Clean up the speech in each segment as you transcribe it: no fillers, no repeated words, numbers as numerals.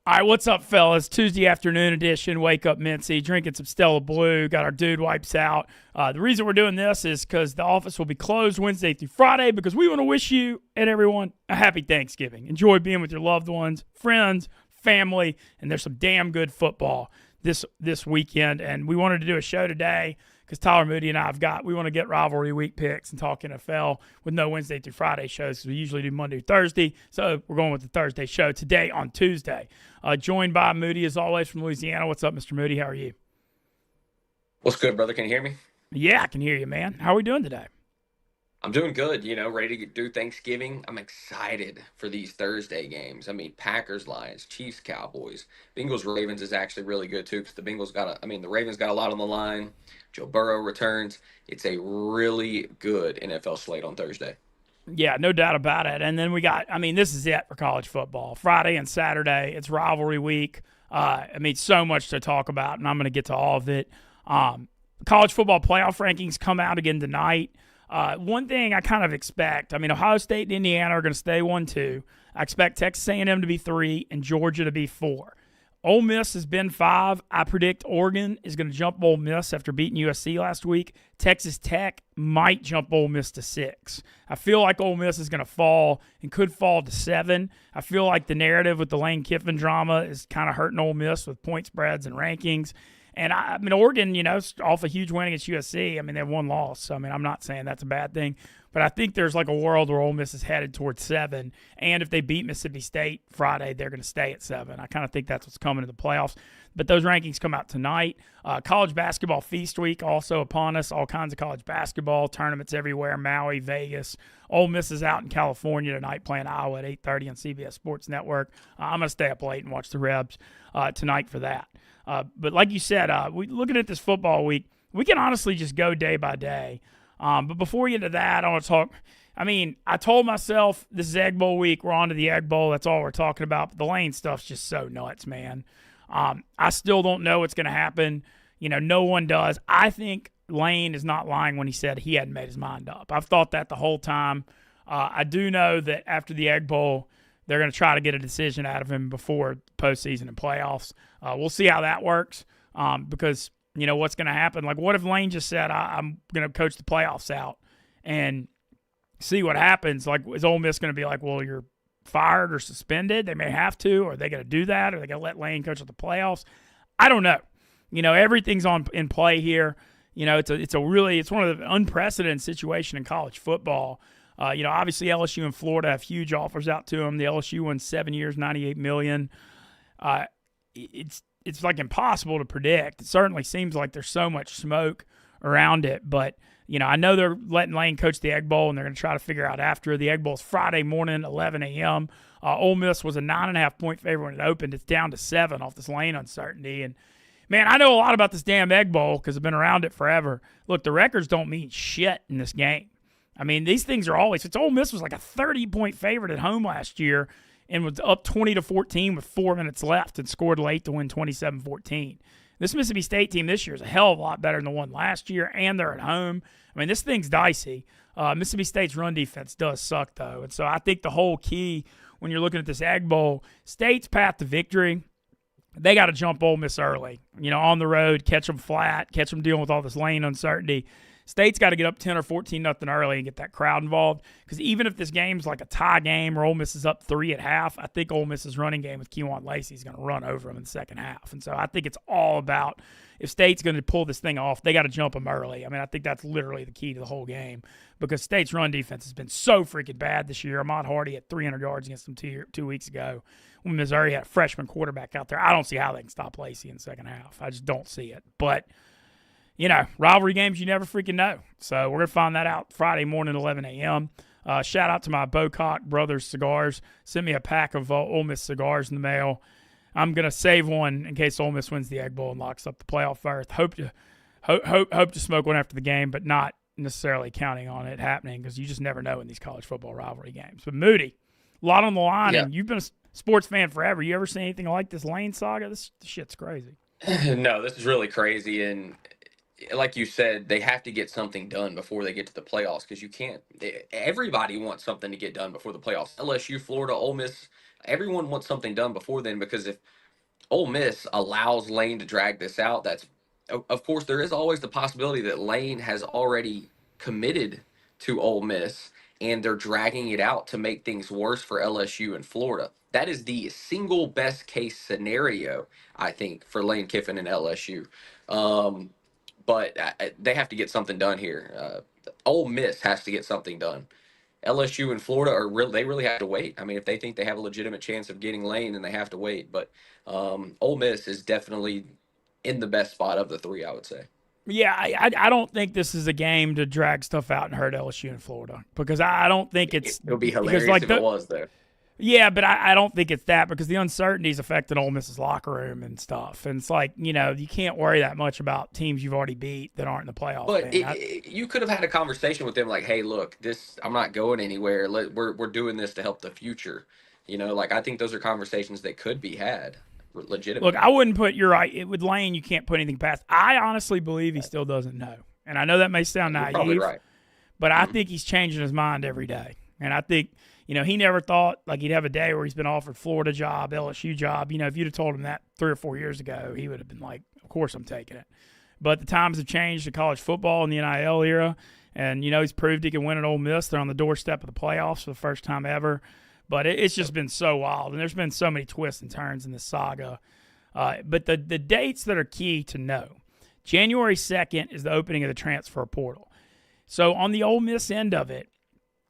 All right, what's up, fellas? Tuesday afternoon edition, Wake Up Mintzy, drinking some Stella Blue, got our dude wipes out. The reason we're doing this is because the office will be closed Wednesday through Friday because we want to wish you and everyone a happy Thanksgiving. Enjoy being with your loved ones, friends, family, and there's some damn good football this weekend. And we wanted to do a show today because Tyler Moody and we want to get rivalry week picks and talk NFL with no Wednesday through Friday shows because we usually do Monday through Thursday. So we're going with the Thursday show today on Tuesday. Joined by Moody as always from Louisiana. What's up, Mr. Moody? How are you? What's good, brother? Can you hear me? Yeah, I can hear you, man. How are we doing today? I'm doing good, ready to do Thanksgiving. I'm excited for these Thursday games. I mean, Packers, Lions, Chiefs, Cowboys, Bengals, Ravens is actually really good too because the Ravens got a lot on the line. Joe Burrow returns. It's a really good NFL slate on Thursday. Yeah, no doubt about it. And then this is it for college football. Friday and Saturday, it's rivalry week. So much to talk about, and I'm going to get to all of it. College football playoff rankings come out again tonight. One thing I kind of expect, Ohio State and Indiana are going to stay 1-2. I expect Texas A&M to be 3 and Georgia to be 4. Ole Miss has been 5. I predict Oregon is going to jump Ole Miss after beating USC last week. Texas Tech might jump Ole Miss to 6. I feel like Ole Miss is going to fall and could fall to 7. I feel like the narrative with the Lane Kiffin drama is kind of hurting Ole Miss with point spreads and rankings. And Oregon, off a huge win against USC. They have one loss. So, I'm not saying that's a bad thing. But I think there's like a world where Ole Miss is headed towards 7. And if they beat Mississippi State Friday, they're going to stay at 7. I kind of think that's what's coming to the playoffs. But those rankings come out tonight. College basketball feast week also upon us. All kinds of college basketball tournaments everywhere. Maui, Vegas. Ole Miss is out in California tonight playing Iowa at 8:30 on CBS Sports Network. I'm going to stay up late and watch the Rebs tonight for that. But like you said, looking at this football week, we can honestly just go day by day. But before we get to that, I want to talk. I told myself this is Egg Bowl week. We're on to the Egg Bowl. That's all we're talking about. But the Lane stuff's just so nuts, man. I still don't know what's going to happen. No one does. I think Lane is not lying when he said he hadn't made his mind up. I've thought that the whole time. I do know that after the Egg Bowl, they're going to try to get a decision out of him before postseason and playoffs. We'll see how that works because, what's going to happen. Like, what if Lane just said, I'm going to coach the playoffs out and see what happens? Like, is Ole Miss going to be like, well, you're fired or suspended? They may have to. Or are they going to do that? Or are they going to let Lane coach at the playoffs? I don't know. Everything's in play here. It's one of the unprecedented situation in college football. Obviously LSU and Florida have huge offers out to them. The LSU one 7 years, $98 million. It's like impossible to predict. It certainly seems like there's so much smoke around it, but I know they're letting Lane coach the Egg Bowl, and they're going to try to figure out after. The Egg Bowl's Friday morning, 11 a.m. Ole Miss was a 9.5-point favorite when it opened. It's down to 7 off this Lane uncertainty, and man, I know a lot about this damn Egg Bowl because I've been around it forever. Look, the records don't mean shit in this game. These things are always. Ole Miss was like a 30-point favorite at home last year and was up 20-14 with 4 minutes left and scored late to win 27-14. This Mississippi State team this year is a hell of a lot better than the one last year, and they're at home. This thing's dicey. Mississippi State's run defense does suck, though. And so I think the whole key when you're looking at this Egg Bowl, State's path to victory, they got to jump Ole Miss early. On the road, catch them flat, catch them dealing with all this Lane uncertainty. State's got to get up 10 or 14 nothing early and get that crowd involved. Because even if this game's like a tie game or Ole Miss is up 3 at half, I think Ole Miss's running game with Kewan Lacey is going to run over them in the second half. And so I think it's all about if State's going to pull this thing off, they got to jump them early. I think that's literally the key to the whole game because State's run defense has been so freaking bad this year. Ahmad Hardy had 300 yards against them 2 weeks ago when Missouri had a freshman quarterback out there. I don't see how they can stop Lacey in the second half. I just don't see it. But rivalry games, you never freaking know. So we're going to find that out Friday morning at 11 a.m. Shout out to my Bocock Brothers cigars. Sent me a pack of Ole Miss cigars in the mail. I'm going to save one in case Ole Miss wins the Egg Bowl and locks up the playoff berth. Hope to smoke one after the game, but not necessarily counting on it happening because you just never know in these college football rivalry games. But Moody, a lot on the line, and you've been a sports fan forever. You ever seen anything like this Lane saga? This shit's crazy. No, this is really crazy, and like you said, they have to get something done before they get to the playoffs because you can't. Everybody wants something to get done before the playoffs. LSU, Florida, Ole Miss, everyone wants something done before then because if Ole Miss allows Lane to drag this out, of course there is always the possibility that Lane has already committed to Ole Miss and they're dragging it out to make things worse for LSU and Florida. That is the single best case scenario, I think, for Lane Kiffin and LSU. Um, but they have to get something done here. Ole Miss has to get something done. LSU and Florida they really have to wait. I mean, if they think they have a legitimate chance of getting Lane, then they have to wait. But Ole Miss is definitely in the best spot of the three, I would say. Yeah, I don't think this is a game to drag stuff out and hurt LSU and Florida because I don't think it's. It would be hilarious like if it was, though. Yeah, but I don't think it's that because the uncertainty's affecting Ole Miss's locker room and stuff. And it's like, you can't worry that much about teams you've already beat that aren't in the playoff. But you could have had a conversation with them like, hey, look, I'm not going anywhere. We're doing this to help the future. Like I think those are conversations that could be had legitimately. Look, I wouldn't put, you're right, with Lane, you can't put anything past. I honestly believe he still doesn't know. And I know that may sound naive. You're probably right. But I think he's changing his mind every day. And I think, he never thought like he'd have a day where he's been offered Florida job, LSU job. If you'd have told him that 3 or 4 years ago, he would have been like, of course I'm taking it. But the times have changed in college football in the NIL era. And, he's proved he can win at Ole Miss. They're on the doorstep of the playoffs for the first time ever. But it's just been so wild. And there's been so many twists and turns in this saga. But the dates that are key to know. January 2nd is the opening of the transfer portal. So on the Ole Miss end of it,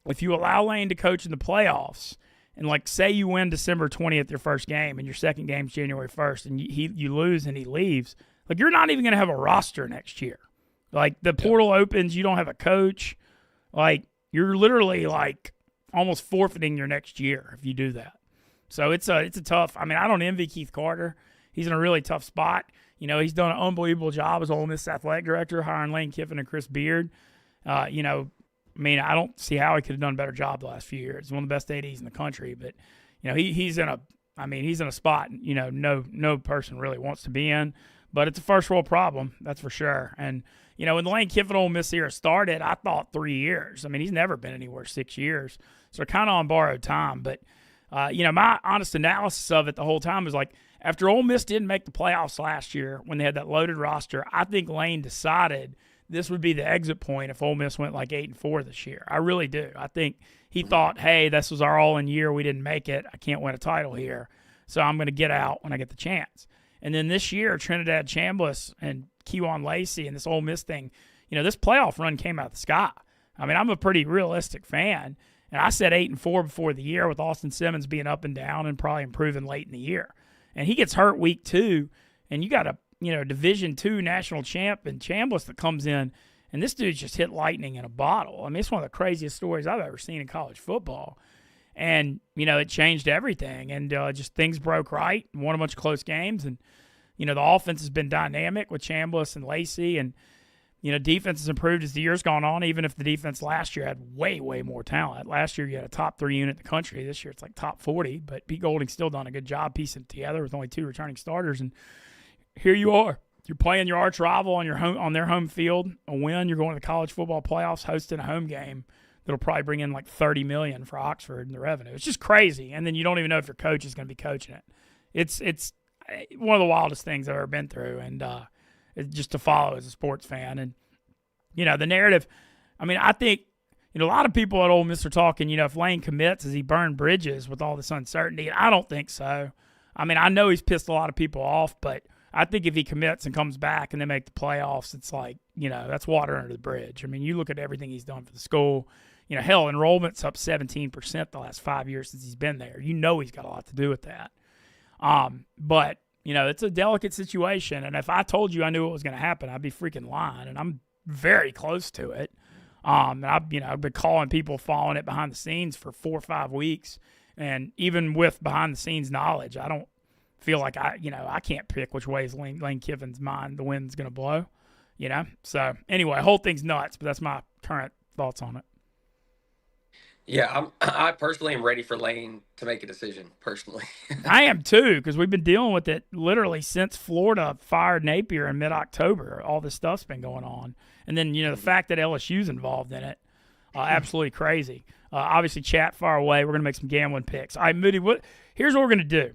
if you allow Lane to coach in the playoffs, and like say you win December 20th your first game, and your second game's January 1st, and you lose and he leaves, like you're not even going to have a roster next year. Like the portal opens, you don't have a coach. Like you're literally like almost forfeiting your next year if you do that. So it's a tough. I mean, I don't envy Keith Carter. He's in a really tough spot. He's done an unbelievable job as Ole Miss athletic director, hiring Lane Kiffin and Chris Beard. I don't see how he could have done a better job the last few years. He's one of the best ADs in the country, but he's in a spot no person really wants to be in. But it's a first world problem, that's for sure. And when the Lane Kiffin Ole Miss era started, I thought 3 years. I mean, he's never been anywhere 6 years, so kind of on borrowed time. But my honest analysis of it the whole time is like after Ole Miss didn't make the playoffs last year when they had that loaded roster, I think Lane decided this would be the exit point if Ole Miss went like 8-4 this year. I really do. I think he thought, hey, this was our all-in year. We didn't make it. I can't win a title here, so I'm going to get out when I get the chance. And then this year, Trinidad Chambliss and Kejuan Lacey and this Ole Miss thing, this playoff run came out of the sky. I mean, I'm a pretty realistic fan, and I said 8-4 before the year with Austin Simmons being up and down and probably improving late in the year. And he gets hurt week 2, and you got a Division II national champ and Chambliss that comes in, and this dude's just hit lightning in a bottle. I mean, it's one of the craziest stories I've ever seen in college football. And, it changed everything. And just things broke right, won a bunch of close games. And, the offense has been dynamic with Chambliss and Lacey. And, defense has improved as the year's gone on, even if the defense last year had way, way more talent. Last year you had a top 3 unit in the country. This year it's like top 40. But Pete Golding's still done a good job piecing it together with only 2 returning starters. And here you are. You're playing your arch rival on their home field. A win. You're going to the college football playoffs, hosting a home game that'll probably bring in like $30 million for Oxford in the revenue. It's just crazy. And then you don't even know if your coach is going to be coaching it. It's one of the wildest things I've ever been through, and it's just to follow as a sports fan. And the narrative. I mean, I think a lot of people at Ole Miss are talking. If Lane commits, does he burn bridges with all this uncertainty? And I don't think so. I mean, I know he's pissed a lot of people off, but I think if he commits and comes back and they make the playoffs, it's like, that's water under the bridge. I mean, you look at everything he's done for the school. Hell, enrollment's up 17% the last 5 years since he's been there. He's got a lot to do with that. But, it's a delicate situation. And if I told you I knew what was going to happen, I'd be freaking lying. And I'm very close to it. And I've been calling people following it behind the scenes for 4 or 5 weeks. And even with behind the scenes knowledge, I don't feel like I can't pick which way is Lane Kiffin's mind the wind's going to blow, So anyway, whole thing's nuts, but that's my current thoughts on it. Yeah, I personally am ready for Lane to make a decision, personally. I am too, because we've been dealing with it literally since Florida fired Napier in mid-October. All this stuff's been going on. And then, the fact that LSU's involved in it, absolutely crazy. Obviously, chat far away. We're going to make some gambling picks. All right, Moody, here's what we're going to do.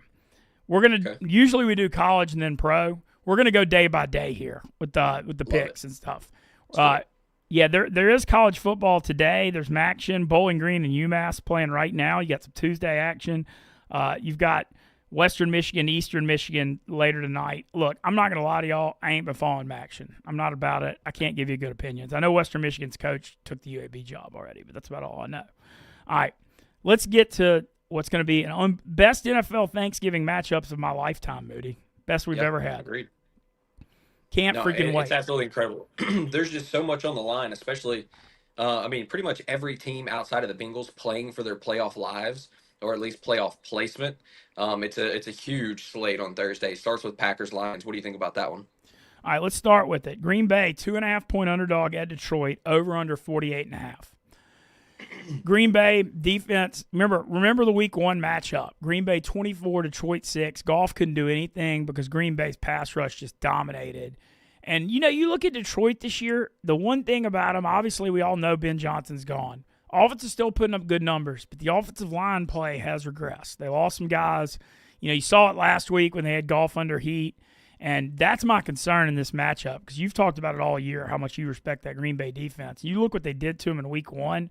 We're gonna Okay. usually we do college and then pro. We're gonna go day by day here with the Love picks it. and stuff. Let's do it. Yeah, there is college football today. There's Maction, Bowling Green, and UMass playing right now. You got some Tuesday action. You've got Western Michigan, Eastern Michigan later tonight. Look, I'm not going to lie to y'all. I ain't been following Maction. I'm not about it. I can't give you good opinions. I know Western Michigan's coach took the UAB job already, but that's about all I know. All right, let's get to what's going to be an best NFL Thanksgiving matchups of my lifetime, Moody. Best we've ever had. Agreed. Can't No, freaking wait. it's absolutely incredible. There's just so much on the line, especially, I mean, pretty much every team outside of the Bengals playing for their playoff lives or at least playoff placement. It's a huge slate on Thursday. Starts with Packers Lions. What do you think about that one? All right, let's start with it. Green Bay, 2.5-point underdog at Detroit, over under 48.5. Green Bay defense. Remember the week 1 matchup. Green Bay 24, Detroit 6. Goff couldn't do anything because Green Bay's pass rush just dominated. And you look at Detroit this year. The one thing about them, obviously, we all know Ben Johnson's gone. Offense is still putting up good numbers, but the offensive line play has regressed. They lost some guys. You saw it last week when they had Goff under heat. And that's my concern in this matchup because you've talked about it all year, how much you respect that Green Bay defense. You look what they did to him in week 1.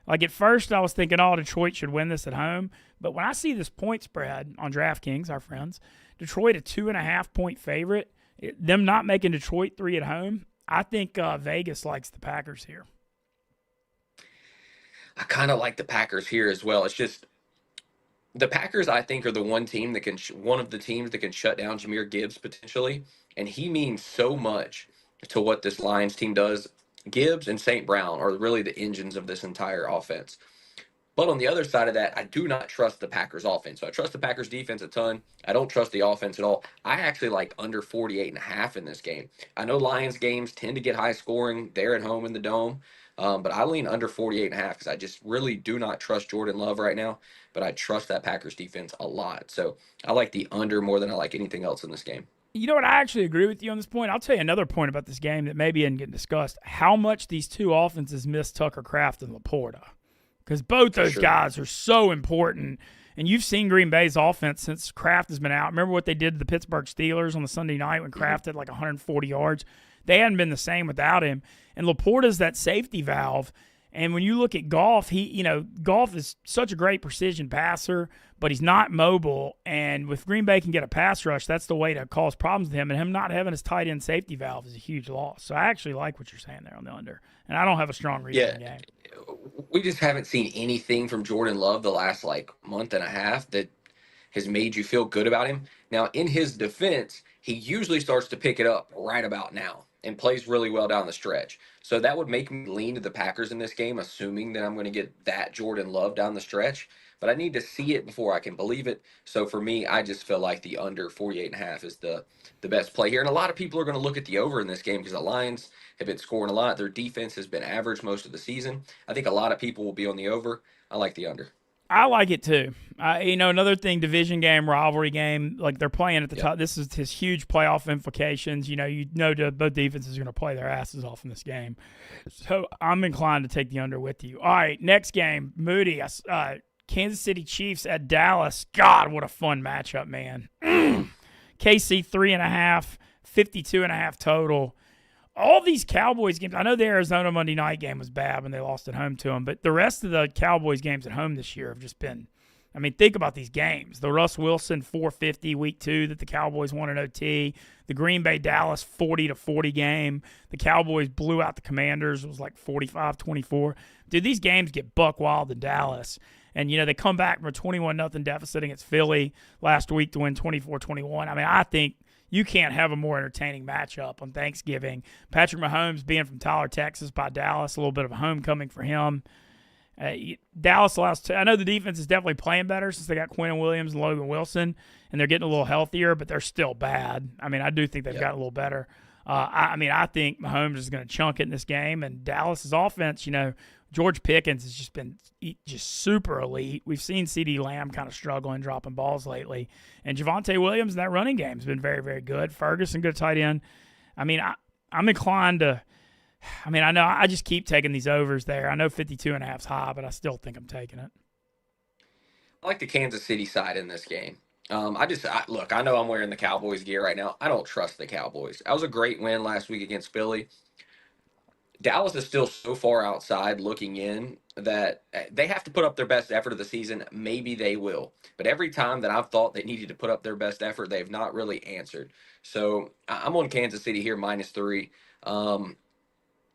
Like at first I was thinking, Detroit should win this at home. But when I see this point spread on DraftKings, our friends, Detroit a 2.5-point favorite, them not making Detroit 3 at home, I think Vegas likes the Packers here. I kind of like the Packers here as well. It's just the Packers, I think, are the one team that can one of the teams that can shut down Jahmyr Gibbs potentially, and he means so much to what this Lions team does. Gibbs and St. Brown are really the engines of this entire offense. But on the other side of that, I do not trust the Packers offense. So I trust the Packers defense a ton. I don't trust the offense at all. I actually like under 48.5 in this game. I know Lions games tend to get high scoring. They're at home in the Dome. But I lean under 48.5 because I just really do not trust Jordan Love right now. But I trust that Packers defense a lot. So I like the under more than I like anything else in this game. You know what? I actually agree with you on this point. I'll tell you another point about this game that maybe isn't getting discussed. How much these two offenses miss Tucker Kraft and Laporta. Because both those guys are so important. And you've seen Green Bay's offense since Kraft has been out. Remember what they did to the Pittsburgh Steelers on the Sunday night when Kraft had like 140 yards? They hadn't been the same without him. And Laporta's that safety valve. And when you look at Goff, Goff is such a great precision passer, but he's not mobile. And with Green Bay can get a pass rush, that's the way to cause problems with him. And him not having his tight end safety valve is a huge loss. So I actually like what you're saying there on the under. And I don't have a strong reason in the game. We just haven't seen anything from Jordan Love the last month and a half that has made you feel good about him. Now, in his defense, he usually starts to pick it up right about now and plays really well down the stretch. So that would make me lean to the Packers in this game, assuming that I'm going to get that Jordan Love down the stretch. But I need to see it before I can believe it. So for me, I just feel like the under 48.5 is the best play here. And a lot of people are going to look at the over in this game because the Lions have been scoring a lot. Their defense has been average most of the season. I think a lot of people will be on the over. I like the under. I like it too. Another thing, division game, rivalry game, like they're playing at the top. This is his huge playoff implications. Both defenses are going to play their asses off in this game. So I'm inclined to take the under with you. All right, next game, Moody, Kansas City Chiefs at Dallas. God, what a fun matchup, man. KC 3.5, 52.5 total. All these Cowboys games, I know the Arizona Monday night game was bad when they lost at home to them, but the rest of the Cowboys games at home this year have just been, think about these games. The Russ Wilson 450 week 2 that the Cowboys won in OT, the Green Bay Dallas 40-40 game. The Cowboys blew out the Commanders. It was like 45-24. Dude, these games get buck wild in Dallas. And, they come back from a 21-0 deficit against Philly last week to win 24-21. I think you can't have a more entertaining matchup on Thanksgiving. Patrick Mahomes being from Tyler, Texas by Dallas, a little bit of a homecoming for him. Dallas allows I know the defense is definitely playing better since they got Quentin Williams and Logan Wilson, and they're getting a little healthier, but they're still bad. I do think they've gotten a little better. I think Mahomes is going to chunk it in this game, and Dallas's offense, George Pickens has just been super elite. We've seen CeeDee Lamb kind of struggling, dropping balls lately. And Javonte Williams in that running game has been very, very good. Ferguson, good tight end. I'm inclined to – I know I just keep taking these overs there. I know 52.5 is high, but I still think I'm taking it. I like the Kansas City side in this game. Look, I know I'm wearing the Cowboys gear right now. I don't trust the Cowboys. That was a great win last week against Philly. Dallas is still so far outside looking in that they have to put up their best effort of the season. Maybe they will. But every time that I've thought they needed to put up their best effort, they've not really answered. So I'm on Kansas City here, -3. Um,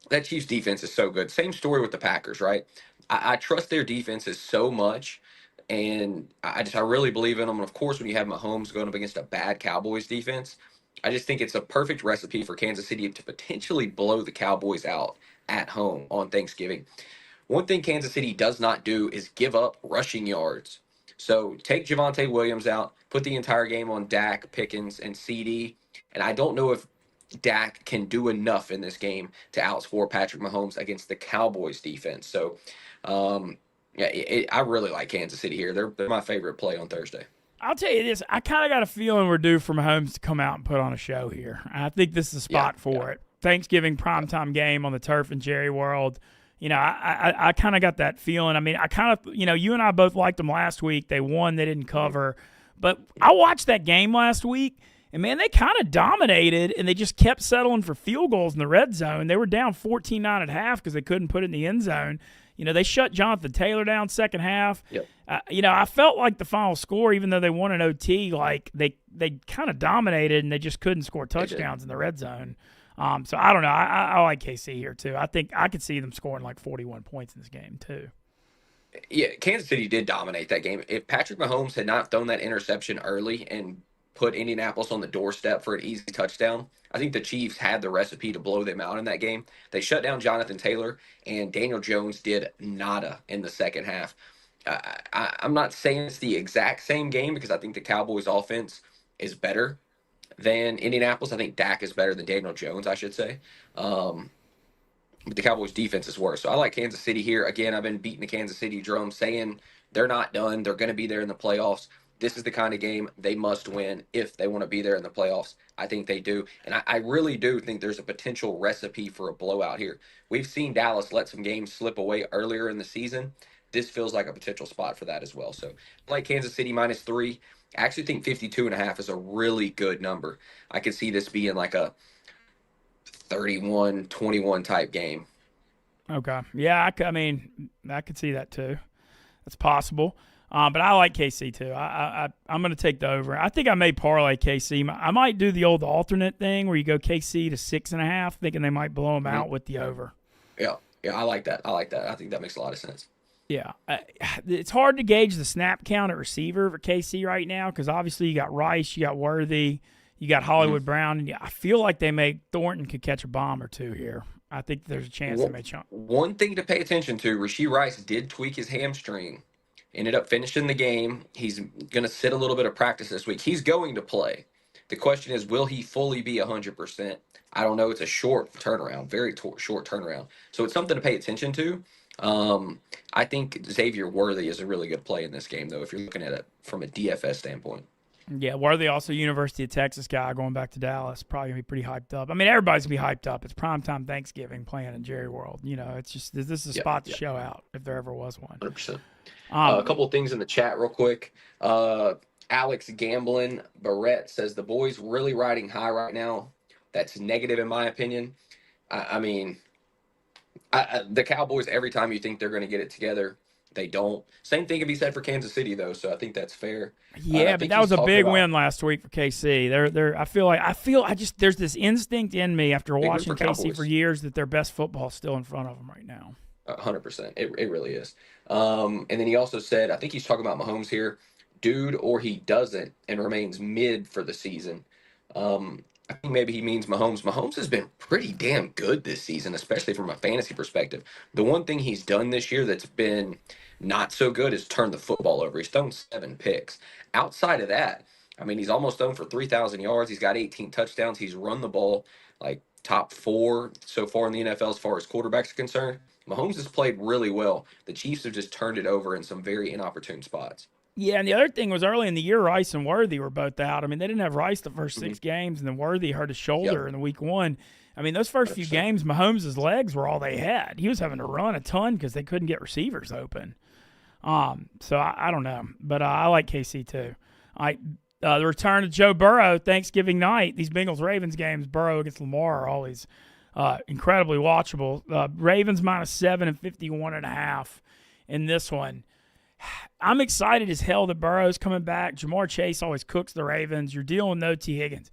that Chiefs defense is so good. Same story with the Packers, right? I trust their defenses so much, and I really believe in them. And of course, when you have Mahomes going up against a bad Cowboys defense, I just think it's a perfect recipe for Kansas City to potentially blow the Cowboys out at home on Thanksgiving. One thing Kansas City does not do is give up rushing yards. So take Javonte Williams out, put the entire game on Dak, Pickens, and CD. And I don't know if Dak can do enough in this game to outscore Patrick Mahomes against the Cowboys defense. So, yeah, I really like Kansas City here. They're my favorite play on Thursday. I'll tell you this. I kind of got a feeling we're due for Mahomes to come out and put on a show here. I think this is the spot for it. Thanksgiving primetime game on the turf in Jerry World. You know, I kind of got that feeling. I mean, I kind of, you and I both liked them last week. They won. They didn't cover. But I watched that game last week, and, man, they kind of dominated, and they just kept settling for field goals in the red zone. They were down 14-9 at half because they couldn't put it in the end zone. They shut Jonathan Taylor down second half. Yep. I felt like the final score, even though they won an OT, like they kind of dominated and they just couldn't score touchdowns in the red zone. So I don't know. I like KC here too. I think I could see them scoring like 41 points in this game too. Yeah, Kansas City did dominate that game. If Patrick Mahomes had not thrown that interception early and put Indianapolis on the doorstep for an easy touchdown, I think the Chiefs had the recipe to blow them out in that game. They shut down Jonathan Taylor, and Daniel Jones did nada in the second half. I'm not saying it's the exact same game because I think the Cowboys' offense is better than Indianapolis. I think Dak is better than Daniel Jones, I should say. But the Cowboys' defense is worse. So I like Kansas City here. Again, I've been beating the Kansas City drum, saying they're not done. They're going to be there in the playoffs. This is the kind of game they must win if they want to be there in the playoffs. I think they do. And I really do think there's a potential recipe for a blowout here. We've seen Dallas let some games slip away earlier in the season. This feels like a potential spot for that as well. So I like Kansas City -3. I actually think 52.5 is a really good number. I could see this being like a 31-21 type game. Okay. Yeah, I mean, I could see that too. That's possible. But I like KC too. I'm going to take the over. I think I may parlay KC. I might do the old alternate thing where you go KC to 6.5, thinking they might blow them out with the over. Yeah, I like that. I think that makes a lot of sense. Yeah. It's hard to gauge the snap count at receiver for KC right now because obviously you got Rice, you got Worthy, you got Hollywood Brown, and I feel like Thornton could catch a bomb or two here. I think there's a chance they may chunk. One thing to pay attention to, Rashee Rice did tweak his hamstring. Ended up finishing the game. He's going to sit a little bit of practice this week. He's going to play. The question is, will he fully be 100%? I don't know. It's a short turnaround, very short turnaround. So it's something to pay attention to. I think Xavier Worthy is a really good play in this game, though, if you're looking at it from a DFS standpoint. Yeah, Worthy also University of Texas guy going back to Dallas. Probably going to be pretty hyped up. I mean, everybody's going to be hyped up. It's primetime Thanksgiving playing in Jerry World. It's just this is a spot to show out if there ever was one. 100%. A couple of things in the chat real quick. Alex Gamblin Barrett says the boys really riding high right now. That's negative in my opinion. I mean, the Cowboys, every time you think they're going to get it together, they don't. Same thing can be said for Kansas City though, so I think that's fair. Yeah, but that was a big win last week for KC. There's this instinct in me after watching KC for years that their best football is still in front of them right now. 100%. It really is. And then he also said, I think he's talking about Mahomes here, dude, or he doesn't and remains mid for the season. I think maybe he means Mahomes. Mahomes has been pretty damn good this season, especially from a fantasy perspective. The one thing he's done this year that's been not so good is turn the football over. He's thrown 7 picks. Outside of that, I mean, he's almost thrown for 3,000 yards. He's got 18 touchdowns. He's run the ball like top 4 so far in the NFL as far as quarterbacks are concerned. Mahomes has played really well. The Chiefs have just turned it over in some very inopportune spots. Yeah, and the other thing was early in the year, Rice and Worthy were both out. I mean, they didn't have Rice the first 6 games, and then Worthy hurt his shoulder in the week 1. I mean, those first few games, Mahomes' legs were all they had. He was having to run a ton because they couldn't get receivers open. So I don't know, but I like KC too. The return of Joe Burrow, Thanksgiving night. These Bengals-Ravens games, Burrow against Lamar, are always incredibly watchable. Ravens -7 and 51.5 in this one. I'm excited as hell that Burrow's coming back. Jamar Chase always cooks the Ravens. You're dealing with no T. Higgins.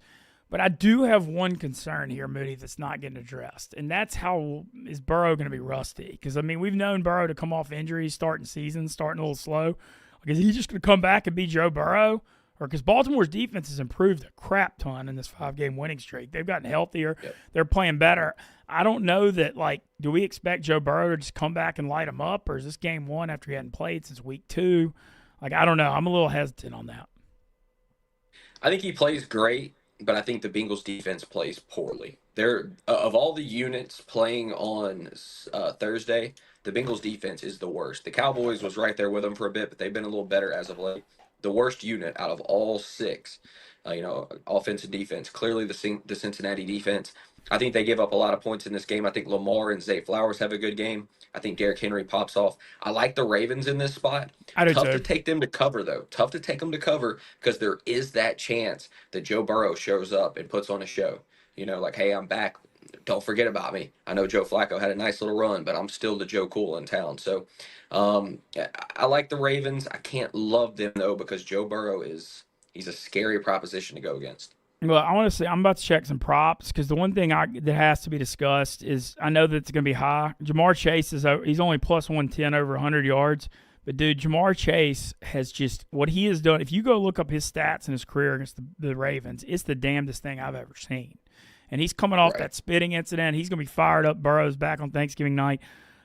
But I do have one concern here, Moody, that's not getting addressed, and that's how is Burrow going to be rusty? Because, I mean, we've known Burrow to come off injuries, starting seasons, starting a little slow. Like, is he just going to come back and be Joe Burrow? Or because Baltimore's defense has improved a crap ton in this 5-game winning streak. They've gotten healthier. Yep. They're playing better. I don't know that, like, do we expect Joe Burrow to just come back and light him up? Or is this game one after he hadn't played since week 2? Like, I don't know. I'm a little hesitant on that. I think he plays great, but I think the Bengals defense plays poorly. They're of all the units playing on Thursday, the Bengals defense is the worst. The Cowboys was right there with them for a bit, but they've been a little better as of late. The worst unit out of all 6, offense and defense. Clearly the Cincinnati defense. I think they give up a lot of points in this game. I think Lamar and Zay Flowers have a good game. I think Derrick Henry pops off. I like the Ravens in this spot. Tough to take them to cover, though. Tough to take them to cover because there is that chance that Joe Burrow shows up and puts on a show. Like, hey, I'm back. Don't forget about me. I know Joe Flacco had a nice little run, but I'm still the Joe Cool in town. So I like the Ravens. I can't love them, though, because Joe Burrow he's a scary proposition to go against. Well, I want to say I'm about to check some props because the one thing that has to be discussed is I know that it's going to be high. Jamar Chase he's only plus 110 over 100 yards. But, dude, Jamar Chase has just – what he has done, if you go look up his stats in his career against the Ravens, it's the damnedest thing I've ever seen. And he's coming off that spitting incident. He's going to be fired up. Burrow's back on Thanksgiving night.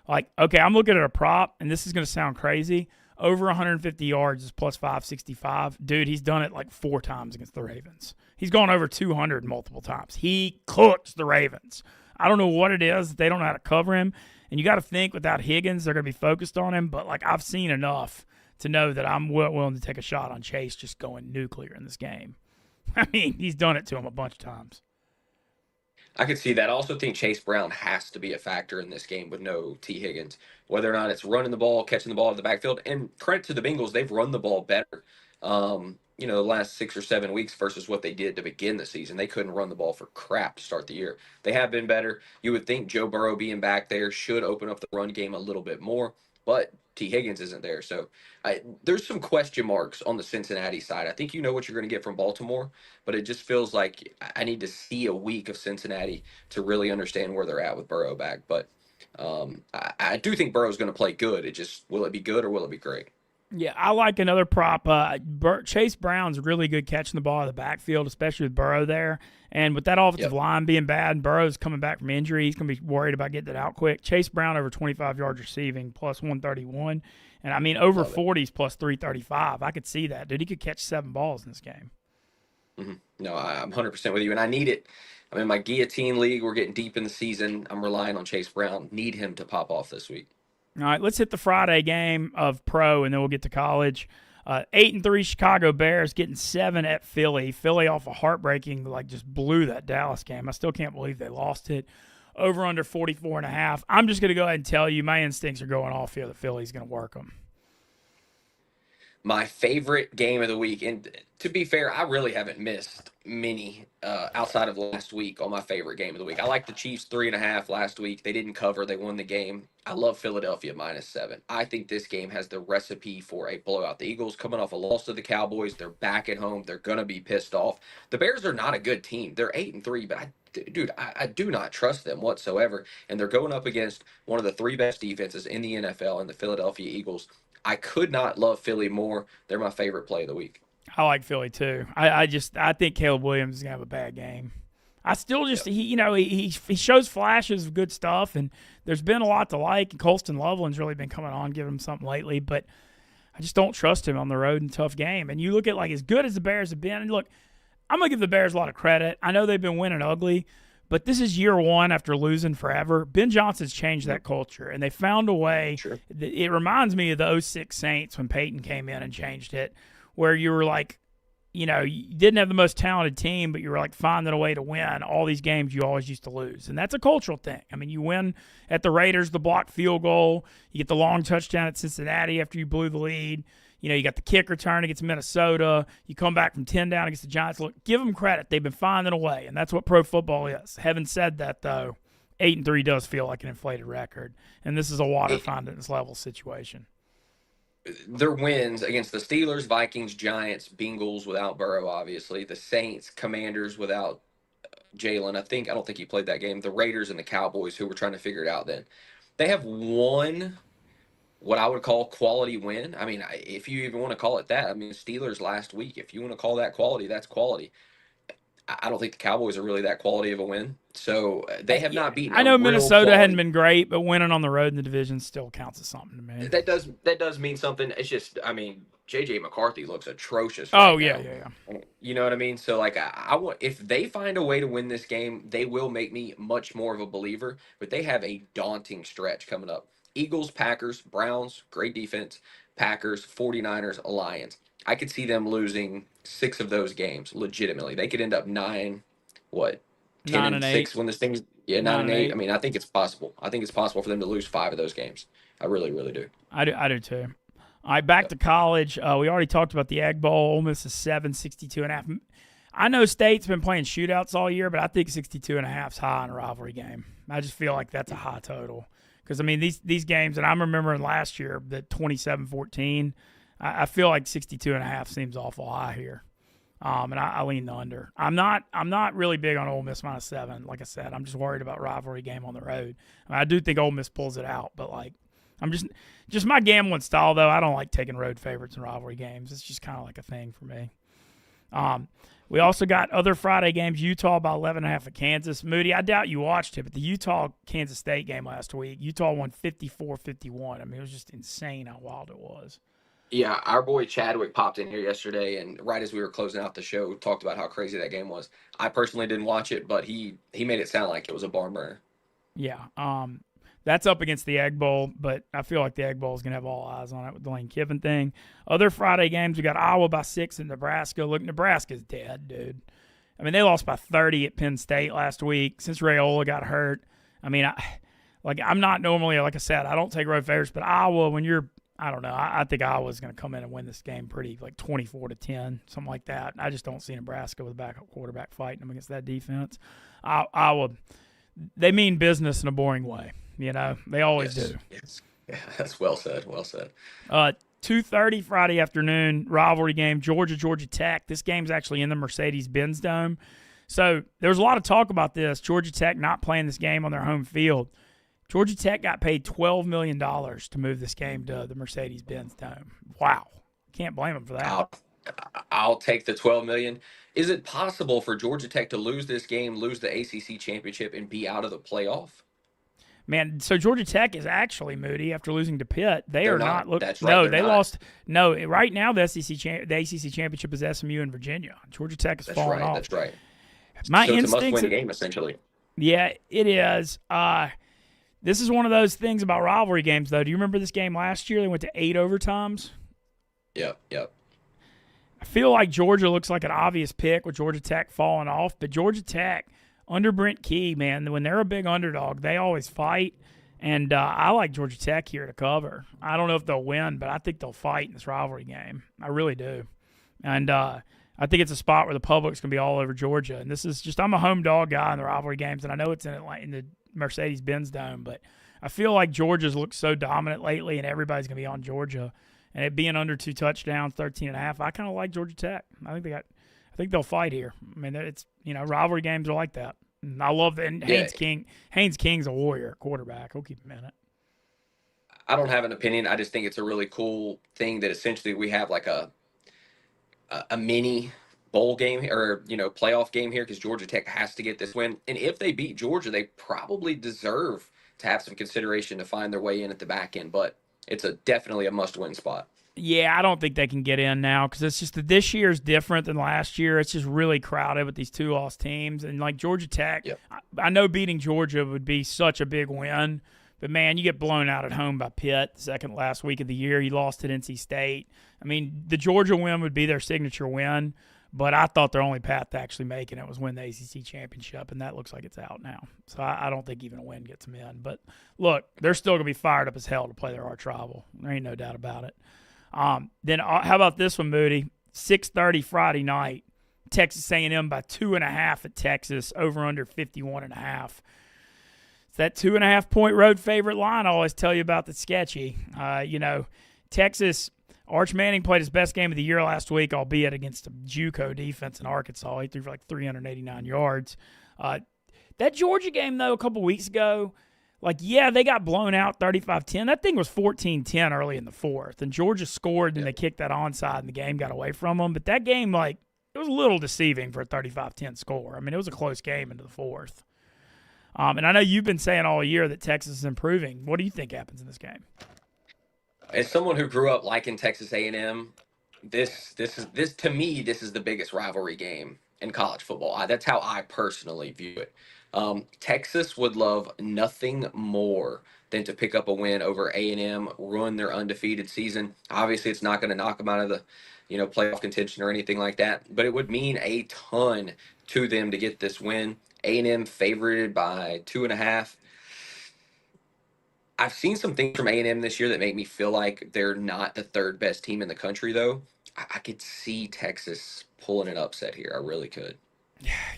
Like, okay, I'm looking at a prop, and this is going to sound crazy. Over 150 yards is plus 565. Dude, he's done it like 4 times against the Ravens. He's gone over 200 multiple times. He cooks the Ravens. I don't know what it is. They don't know how to cover him. And you got to think without Higgins, they're going to be focused on him. But, like, I've seen enough to know that I'm willing to take a shot on Chase just going nuclear in this game. I mean, he's done it to him a bunch of times. I could see that. I also think Chase Brown has to be a factor in this game with no T. Higgins. Whether or not it's running the ball, catching the ball out of the backfield. And credit to the Bengals, they've run the ball better. The last 6 or 7 weeks versus what they did to begin the season. They couldn't run the ball for crap to start the year. They have been better. You would think Joe Burrow being back there should open up the run game a little bit more, but T. Higgins isn't there. So there's some question marks on the Cincinnati side. I think you know what you're going to get from Baltimore, but it just feels like I need to see a week of Cincinnati to really understand where they're at with Burrow back. But I do think Burrow's going to play good. Will it be good or will it be great? Yeah, I like another prop. Chase Brown's really good catching the ball out of the backfield, especially with Burrow there. And with that offensive line being bad and Burrow's coming back from injury, he's going to be worried about getting it out quick. Chase Brown over 25 yards receiving, plus 131. And, I mean, over 40s, plus 335. I could see that. Dude, he could catch 7 balls in this game. Mm-hmm. No, I'm 100% with you, and I need it. I'm in my guillotine league. We're getting deep in the season. I'm relying on Chase Brown. Need him to pop off this week. All right, let's hit the Friday game of pro, and then we'll get to college. 8-3 Chicago Bears getting 7 at Philly. Philly off a heartbreaking, just blew that Dallas game. I still can't believe they lost it. Over under 44.5. I'm just going to go ahead and tell you my instincts are going off here that Philly's going to work them. My favorite game of the week, and to be fair, I really haven't missed many outside of last week on my favorite game of the week. I like the Chiefs 3.5 last week. They didn't cover. They won the game. I love Philadelphia -7. I think this game has the recipe for a blowout. The Eagles coming off a loss to the Cowboys. They're back at home. They're going to be pissed off. The Bears are not a good team. They're 8-3, but I do not trust them whatsoever. And they're going up against one of the 3 best defenses in the NFL and the Philadelphia Eagles. I could not love Philly more. They're my favorite play of the week. I like Philly too. I think Caleb Williams is gonna have a bad game. I still just he shows flashes of good stuff, and there's been a lot to like. And Colston Loveland's really been coming on, giving him something lately, but I just don't trust him on the road in a tough game. And you look at as good as the Bears have been, and look, I'm gonna give the Bears a lot of credit. I know they've been winning ugly, but this is year 1 after losing forever. Ben Johnson's changed that culture, and they found a way. Sure. It reminds me of the 06 Saints when Peyton came in and changed it, where you were like, you didn't have the most talented team, but you were like finding a way to win all these games you always used to lose. And that's a cultural thing. I mean, you win at the Raiders, the blocked field goal, you get the long touchdown at Cincinnati after you blew the lead. You got the kick return against Minnesota. You come back from 10 down against the Giants. Look, give them credit. They've been finding a way, and that's what pro football is. Having said that, though, 8-3 does feel like an inflated record, and this is a water finding its level situation. Their wins against the Steelers, Vikings, Giants, Bengals without Burrow, obviously, the Saints, Commanders without Jalen. I don't think he played that game. The Raiders and the Cowboys, who were trying to figure it out then. They have one what I would call quality win. I mean, if you even want to call it that. I mean, Steelers last week, if you want to call that quality, that's quality. I don't think the Cowboys are really that quality of a win. So they have not beaten. I know Minnesota hadn't been great, but winning on the road in the division still counts as something to me. That does mean something. It's just, I mean, J.J. McCarthy looks atrocious. Yeah. You know what I mean? So, like, I want, if they find a way to win this game, they will make me much more of a believer. But they have a daunting stretch coming up. Eagles, Packers, Browns, great defense. Packers, 49ers, Lions. I could see them losing 6 of those games legitimately. They could end up 9, 10 and 6 when this thing's 9 and 8. I mean, I think it's possible. I think it's possible for them to lose 5 of those games. I really, really do. I do too. All right, back to college. We already talked about the Egg Bowl. Ole Miss is 62.5. I know State's been playing shootouts all year, but I think 62.5 is high in a rivalry game. I just feel like that's a high total. Because, I mean, these games, and I'm remembering last year, the 27-14, I feel like 62.5 seems awful high here. And I lean the under. I'm not really big on Ole Miss -7. Like I said, I'm just worried about rivalry game on the road. I mean, I do think Ole Miss pulls it out, but like I'm just my gambling style though. I don't like taking road favorites in rivalry games. It's just kind of like a thing for me. We also got other Friday games. Utah by 11.5 at Kansas. Moody, I doubt you watched it, but the Utah-Kansas State game last week, Utah won 54-51. I mean, it was just insane how wild it was. Yeah, our boy Chadwick popped in here yesterday, and right as we were closing out the show, talked about how crazy that game was. I personally didn't watch it, but he made it sound like it was a barn burner. Yeah, that's up against the Egg Bowl, but I feel like the Egg Bowl is going to have all eyes on it with the Lane Kiffin thing. Other Friday games, we got Iowa by 6 in Nebraska. Look, Nebraska's dead, dude. I mean, they lost by 30 at Penn State last week since Raiola got hurt. I mean, I'm not normally, like I said, I don't take road favorites, but Iowa, when you're, I don't know. I think Iowa's going to come in and win this game pretty, like 24-10, something like that. I just don't see Nebraska with a backup quarterback fighting them against that defense. Iowa, they mean business in a boring way. They always do. Yes. Yeah, that's well said. Well said. 2:30 Friday afternoon rivalry game, Georgia Tech. This game's actually in the Mercedes-Benz Dome. So there's a lot of talk about this. Georgia Tech not playing this game on their home field. Georgia Tech got paid $12 million to move this game to the Mercedes-Benz Dome. Wow. Can't blame them for that. I'll take the $12 million. Is it possible for Georgia Tech to lose this game, lose the ACC championship, and be out of the playoff? Man, so Georgia Tech is actually, Moody, after losing to Pitt. They're not. That's right. No, they lost. No, right now the ACC championship is SMU and Virginia. Georgia Tech is falling off. That's right. My so instincts, it's a must-win game, essentially. Yeah, it is. This is one of those things about rivalry games, though. Do you remember this game last year? They went to 8 overtimes. Yep. I feel like Georgia looks like an obvious pick with Georgia Tech falling off, but Georgia Tech, under Brent Key, man, when they're a big underdog, they always fight, and I like Georgia Tech here to cover. I don't know if they'll win, but I think they'll fight in this rivalry game. I really do. And I think it's a spot where the public's going to be all over Georgia, and this is just, I'm a home dog guy in the rivalry games, and I know it's in the Mercedes-Benz Dome, but I feel like Georgia's looked so dominant lately, and everybody's going to be on Georgia. And it being under 2 touchdowns, 13.5, I kind of like Georgia Tech. I think they'll fight here. I mean, it's rivalry games are like that. And I love that. And Haynes King's a warrior quarterback. He'll keep him in it. I don't have an opinion. I just think it's a really cool thing that essentially we have like a mini bowl game or playoff game here because Georgia Tech has to get this win. And if they beat Georgia, they probably deserve to have some consideration to find their way in at the back end. But it's definitely a must-win spot. Yeah, I don't think they can get in now because it's just that this year is different than last year. It's just really crowded with these 2 lost teams. And like Georgia Tech, yep. I know beating Georgia would be such a big win. But, man, you get blown out at home by Pitt the second last week of the year. You lost at NC State. I mean, the Georgia win would be their signature win. But I thought their only path to actually making it was win the ACC championship, and that looks like it's out now. So I don't think even a win gets them in. But look, they're still going to be fired up as hell to play their arch rival. There ain't no doubt about it. Then how about this one, Moody? 6:30 Friday night. Texas A&M by 2.5 at Texas, over under 51.5. It's that 2.5 point road favorite line I always tell you about that's sketchy. Texas, Arch Manning played his best game of the year last week, albeit against a JUCO defense in Arkansas. He threw for like 389 yards. That Georgia game, though, a couple weeks ago, they got blown out 35-10. That thing was 14-10 early in the fourth, and Georgia scored, and they kicked that onside, and the game got away from them. But that game, it was a little deceiving for a 35-10 score. I mean, it was a close game into the fourth. And I know you've been saying all year that Texas is improving. What do you think happens in this game? As someone who grew up liking Texas A&M, this to me, this is the biggest rivalry game in college football. That's how I personally view it. Texas would love nothing more than to pick up a win over A&M, ruin their undefeated season. Obviously, it's not going to knock them out of the playoff contention or anything like that, but it would mean a ton to them to get this win. A&M favored by 2.5. I've seen some things from A&M this year that make me feel like they're not the third best team in the country, though. I could see Texas pulling an upset here. I really could.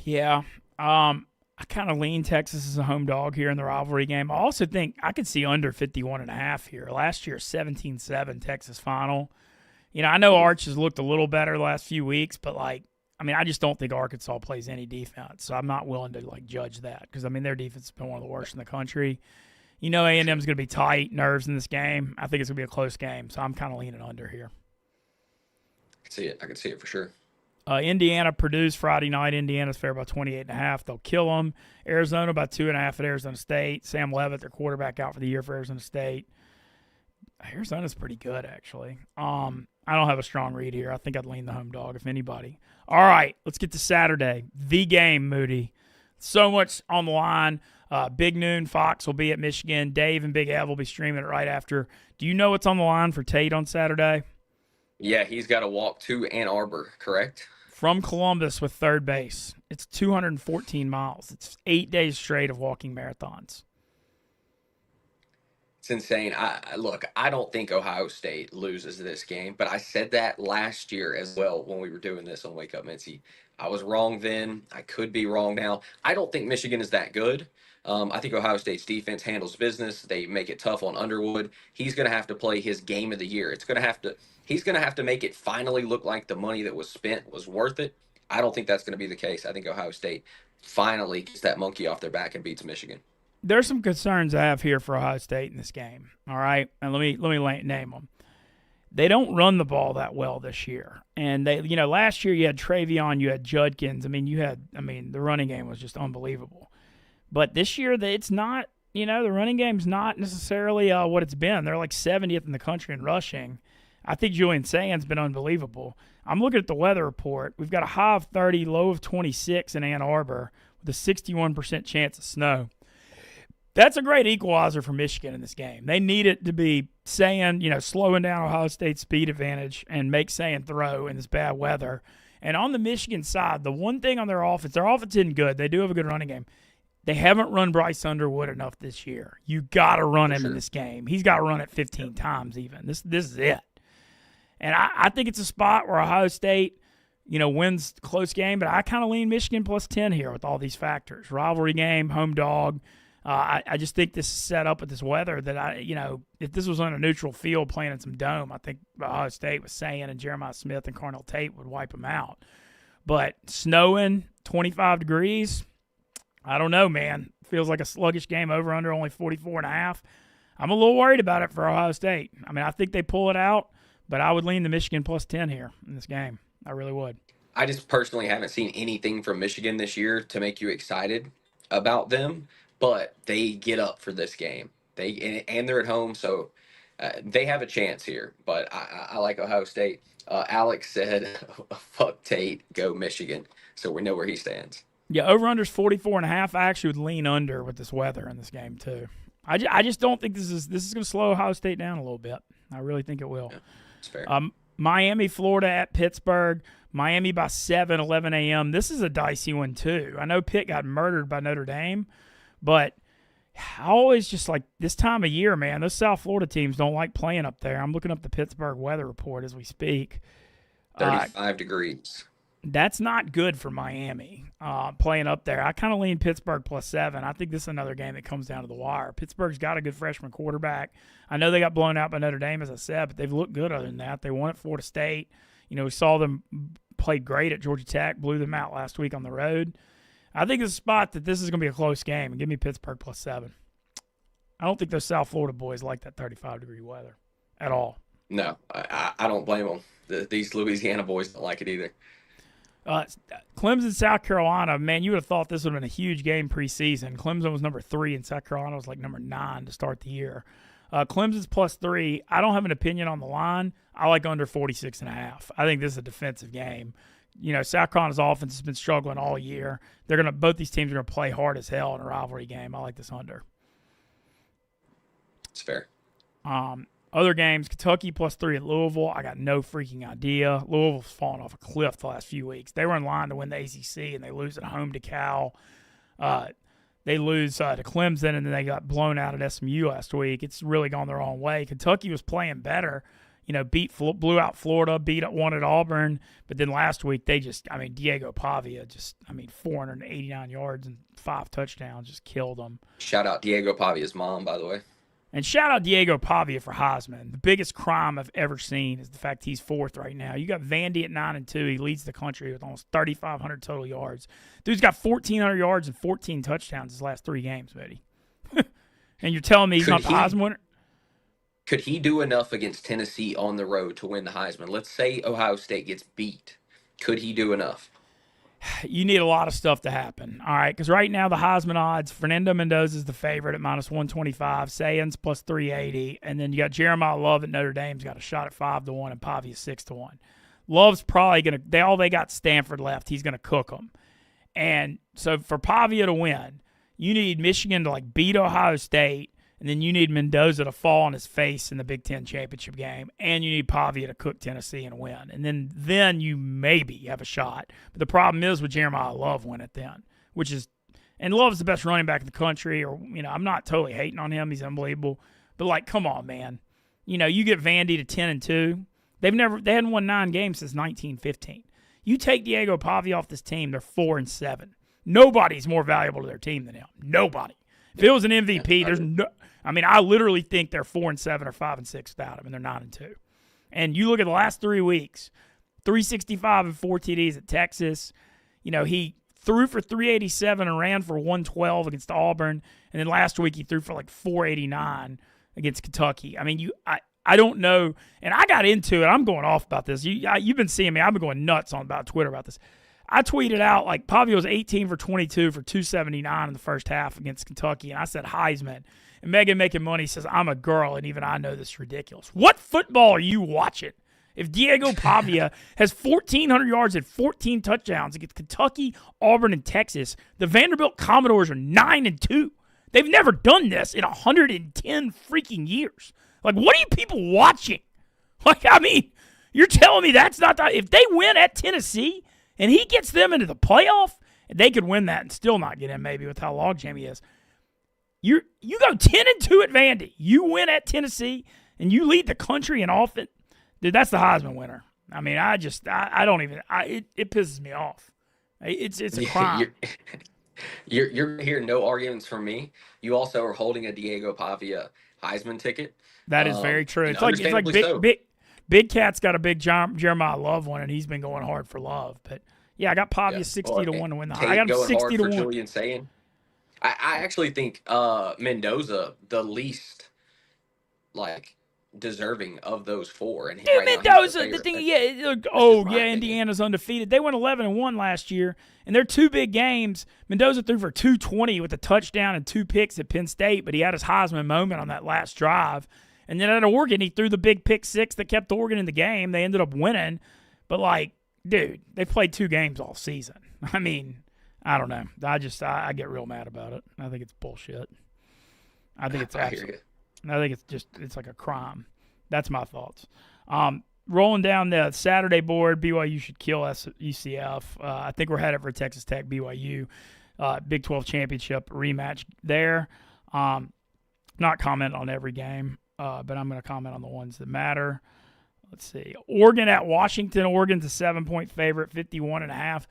Yeah. I kind of lean Texas as a home dog here in the rivalry game. I also think I could see under 51.5 here. Last year, 17-7 Texas final. I know Arch has looked a little better the last few weeks, but I just don't think Arkansas plays any defense, so I'm not willing to judge that because their defense has been one of the worst in the country. A&M is going to be tight, nerves in this game. I think it's going to be a close game, so I'm kind of leaning under here. I can see it for sure. Indiana, Purdue's Friday night. Indiana's fair by 28.5. They'll kill them. Arizona by 2.5 at Arizona State. Sam Leavitt, their quarterback, out for the year for Arizona State. Arizona's pretty good, actually. I don't have a strong read here. I think I'd lean the home dog, if anybody. All right, let's get to Saturday. The game, Moody. So much on the line. Big Noon, Fox will be at Michigan. Dave and Big Ev will be streaming it right after. Do you know what's on the line for Tate on Saturday? Yeah, he's got to walk to Ann Arbor, correct? From Columbus with third base. It's 214 miles. It's 8 days straight of walking marathons. It's insane. I don't think Ohio State loses this game, but I said that last year as well when we were doing this on Wake Up Mintzy. I was wrong then. I could be wrong now. I don't think Michigan is that good. I think Ohio State's defense handles business. They make it tough on Underwood. He's going to have to play his game of the year. He's going to have to make it finally look like the money that was spent was worth it. I don't think that's going to be the case. I think Ohio State finally gets that monkey off their back and beats Michigan. There's some concerns I have here for Ohio State in this game. All right, and let me name them. They don't run the ball that well this year, and last year you had Travion, you had Judkins. The running game was just unbelievable. But this year, it's not. The running game's not necessarily what it's been. They're like 70th in the country in rushing. I think Julian Sand's been unbelievable. I'm looking at the weather report. We've got a high of 30, low of 26 in Ann Arbor with a 61% chance of snow. That's a great equalizer for Michigan in this game. They need it to be Sand, slowing down Ohio State's speed advantage and make Sand throw in this bad weather. And on the Michigan side, the one thing on their offense isn't good. They do have a good running game. They haven't run Bryce Underwood enough this year. You got to run him in this game. He's got to run it 15 times even. This is it. And I think it's a spot where Ohio State, wins close game, but I kind of lean Michigan plus 10 here with all these factors. Rivalry game, home dog. I just think this is set up with this weather that if this was on a neutral field playing in some dome, I think Ohio State with Sand and Jeremiah Smith and Carnell Tate would wipe them out. But snowing, 25 degrees, I don't know, man. Feels like a sluggish game over under only 44.5. I'm a little worried about it for Ohio State. I think they pull it out, but I would lean the Michigan plus 10 here in this game. I really would. I just personally haven't seen anything from Michigan this year to make you excited about them, but they get up for this game. They're at home, so they have a chance here. But I like Ohio State. Alex said, "Fuck Tate, go Michigan." So we know where he stands. Yeah, over-under's 44.5. I actually would lean under with this weather in this game, too. I just don't think this is going to slow Ohio State down a little bit. I really think it will. Yeah, it's fair. Miami, Florida at Pittsburgh. Miami by 7, 11 a.m. This is a dicey one, too. I know Pitt got murdered by Notre Dame, but I always just like this time of year, man, those South Florida teams don't like playing up there. I'm looking up the Pittsburgh weather report as we speak. 35 degrees. That's not good for Miami playing up there. I kind of lean Pittsburgh plus 7. I think this is another game that comes down to the wire. Pittsburgh's got a good freshman quarterback. I know they got blown out by Notre Dame, as I said, but they've looked good other than that. They won at Florida State. You know, we saw them played great at Georgia Tech, blew them out last week on the road. I think it's a spot that this is going to be a close game, and give me Pittsburgh plus 7. I don't think those South Florida boys like that 35-degree weather at all. No, I don't blame them. These Louisiana boys don't like it either. Clemson, South Carolina, man, you would have thought this would have been a huge game preseason. Clemson was number 3, and South Carolina was like number 9 to start the year. Clemson's plus 3. I don't have an opinion on the line. I like under 46.5. I think this is a defensive game. You know, South Carolina's offense has been struggling all year. Both these teams are gonna play hard as hell in a rivalry game. I like this under. It's fair. Other games, Kentucky plus 3 at Louisville. I got no freaking idea. Louisville's fallen off a cliff the last few weeks. They were in line to win the ACC, and they lose at home to Cal. They lose to Clemson, and then they got blown out at SMU last week. It's really gone the wrong way. Kentucky was playing better. You know, blew out Florida, won at Auburn. But then last week, Diego Pavia 489 yards and 5 touchdowns, just killed them. Shout out Diego Pavia's mom, by the way. And shout out Diego Pavia for Heisman. The biggest crime I've ever seen is the fact he's 4th right now. You got Vandy at 9-2. He leads the country with almost 3,500 total yards. Dude's got 1,400 yards and 14 touchdowns his last 3 games, buddy. And you're telling me he's not the Heisman winner? Could he do enough against Tennessee on the road to win the Heisman? Let's say Ohio State gets beat. Could he do enough? You need a lot of stuff to happen, all right? Because right now the Heisman odds, Fernando Mendoza is the favorite at minus 125, Sayans plus 380, and then you got Jeremiah Love at Notre Dame's got a shot at 5-1, and Pavia 6-1. Love's probably going to – they got Stanford left. He's going to cook them. And so for Pavia to win, you need Michigan to beat Ohio State, and then you need Mendoza to fall on his face in the Big Ten championship game, and you need Pavia to cook Tennessee and win. And then you maybe have a shot. But the problem is with Jeremiah Love win it then, and Love's the best running back in the country. Or I'm not totally hating on him; he's unbelievable. But come on, man, you get Vandy to 10-2. They hadn't won 9 games since 1915. You take Diego Pavia off this team, they're 4-7. Nobody's more valuable to their team than him. Nobody. If it was an MVP, there's no. I literally think they're 4-7 or 5-6 without him, and they're 9-2. And you look at the last 3 weeks, 365 and 4 TDs at Texas. He threw for 387 and ran for 112 against Auburn, and then last week he threw for 489 against Kentucky. I don't know, and I got into it. I'm going off about this. You've been seeing me. I've been going nuts about Twitter about this. I tweeted out Pavia was 18 for 22 for 279 in the first half against Kentucky, and I said Heisman. And Megan Making Money says, I'm a girl, and even I know this is ridiculous. What football are you watching? If Diego Pavia has 1,400 yards and 14 touchdowns against Kentucky, Auburn, and Texas, the Vanderbilt Commodores are 9-2. They've never done this in 110 freaking years. What are you people watching? You're telling me that's not – if they win at Tennessee – and he gets them into the playoff, they could win that and still not get in maybe with how logjam he is. You go 10-2 at Vandy. You win at Tennessee, and you lead the country in offense. Dude, that's the Heisman winner. I don't even – it pisses me off. It's a crime. You're going to hear no arguments from me. You also are holding a Diego Pavia Heisman ticket. That is very true. It's like Big Cat's got a big Jeremiah Love one, and he's been going hard for Love. But, yeah, I got Pavia 60-1 to win the Heisman. I got him 60-1. Julian saying. I actually think Mendoza the least, deserving of those 4. And Mendoza, the thing, Indiana's undefeated. They went 11-1 last year, and their 2 big games, Mendoza threw for 220 with a touchdown and 2 picks at Penn State, but he had his Heisman moment on that last drive. And then at Oregon, he threw the big pick 6 that kept Oregon in the game. They ended up winning. But, dude, they played 2 games all season. I don't know. I get real mad about it. I think it's bullshit. I think it's absolute. I think it's like a crime. That's my thoughts. rolling down the Saturday board, BYU should kill UCF. I think we're headed for Texas Tech BYU Big 12 championship rematch there. Not comment on every game, but I'm going to comment on the ones that matter. Let's see. Oregon at Washington. Oregon's a 7-point favorite, 51.5.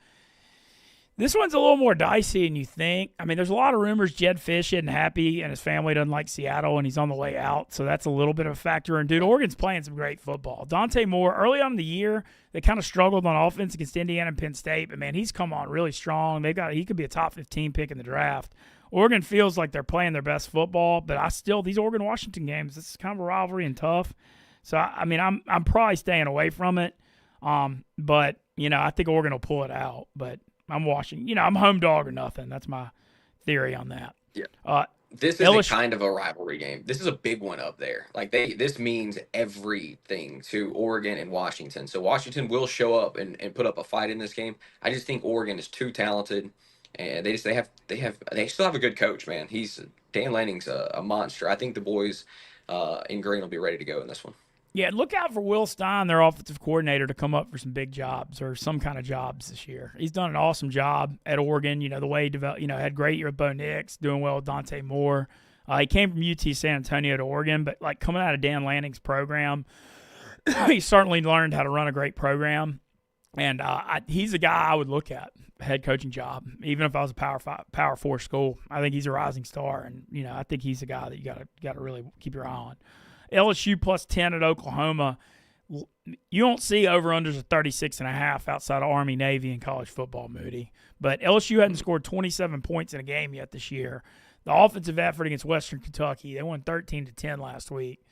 This one's a little more dicey than you think. I mean, there's a lot of rumors Jed Fish isn't happy and his family doesn't like Seattle and he's on the way out, so that's a little bit of a factor. And, dude, Oregon's playing some great football. Dante Moore, early on in the year, they kind of struggled on offense against Indiana and Penn State, but, man, he's come on really strong. He could be a top 15 pick in the draft. Oregon feels like they're playing their best football, but these Oregon-Washington games, this is kind of a rivalry and tough. So, I mean, I'm probably staying away from it, but, I think Oregon will pull it out, but – I'm watching. I'm home dog or nothing. That's my theory on that. Yeah. This is kind of a rivalry game. This is a big one up there. Like this means everything to Oregon and Washington. So Washington will show up and put up a fight in this game. I just think Oregon is too talented, and they still have a good coach, man. Dan Lanning's a monster. I think the boys in green will be ready to go in this one. Yeah, look out for Will Stein, their offensive coordinator, to come up for some big jobs or some kind of jobs this year. He's done an awesome job at Oregon. The way he developed, had great year with Bo Nix, doing well with Dante Moore. He came from UT San Antonio to Oregon, but like coming out of Dan Lanning's program, he certainly learned how to run a great program. And he's a guy I would look at, head coaching job, even if I was a Power 4 school. I think he's a rising star, and I think he's a guy that you got to really keep your eye on. LSU plus 10 at Oklahoma. You don't see over-unders of 36.5 outside of Army, Navy, and college football, Moody. But LSU hadn't scored 27 points in a game yet this year. The offensive effort against Western Kentucky, they won 13-10 last week.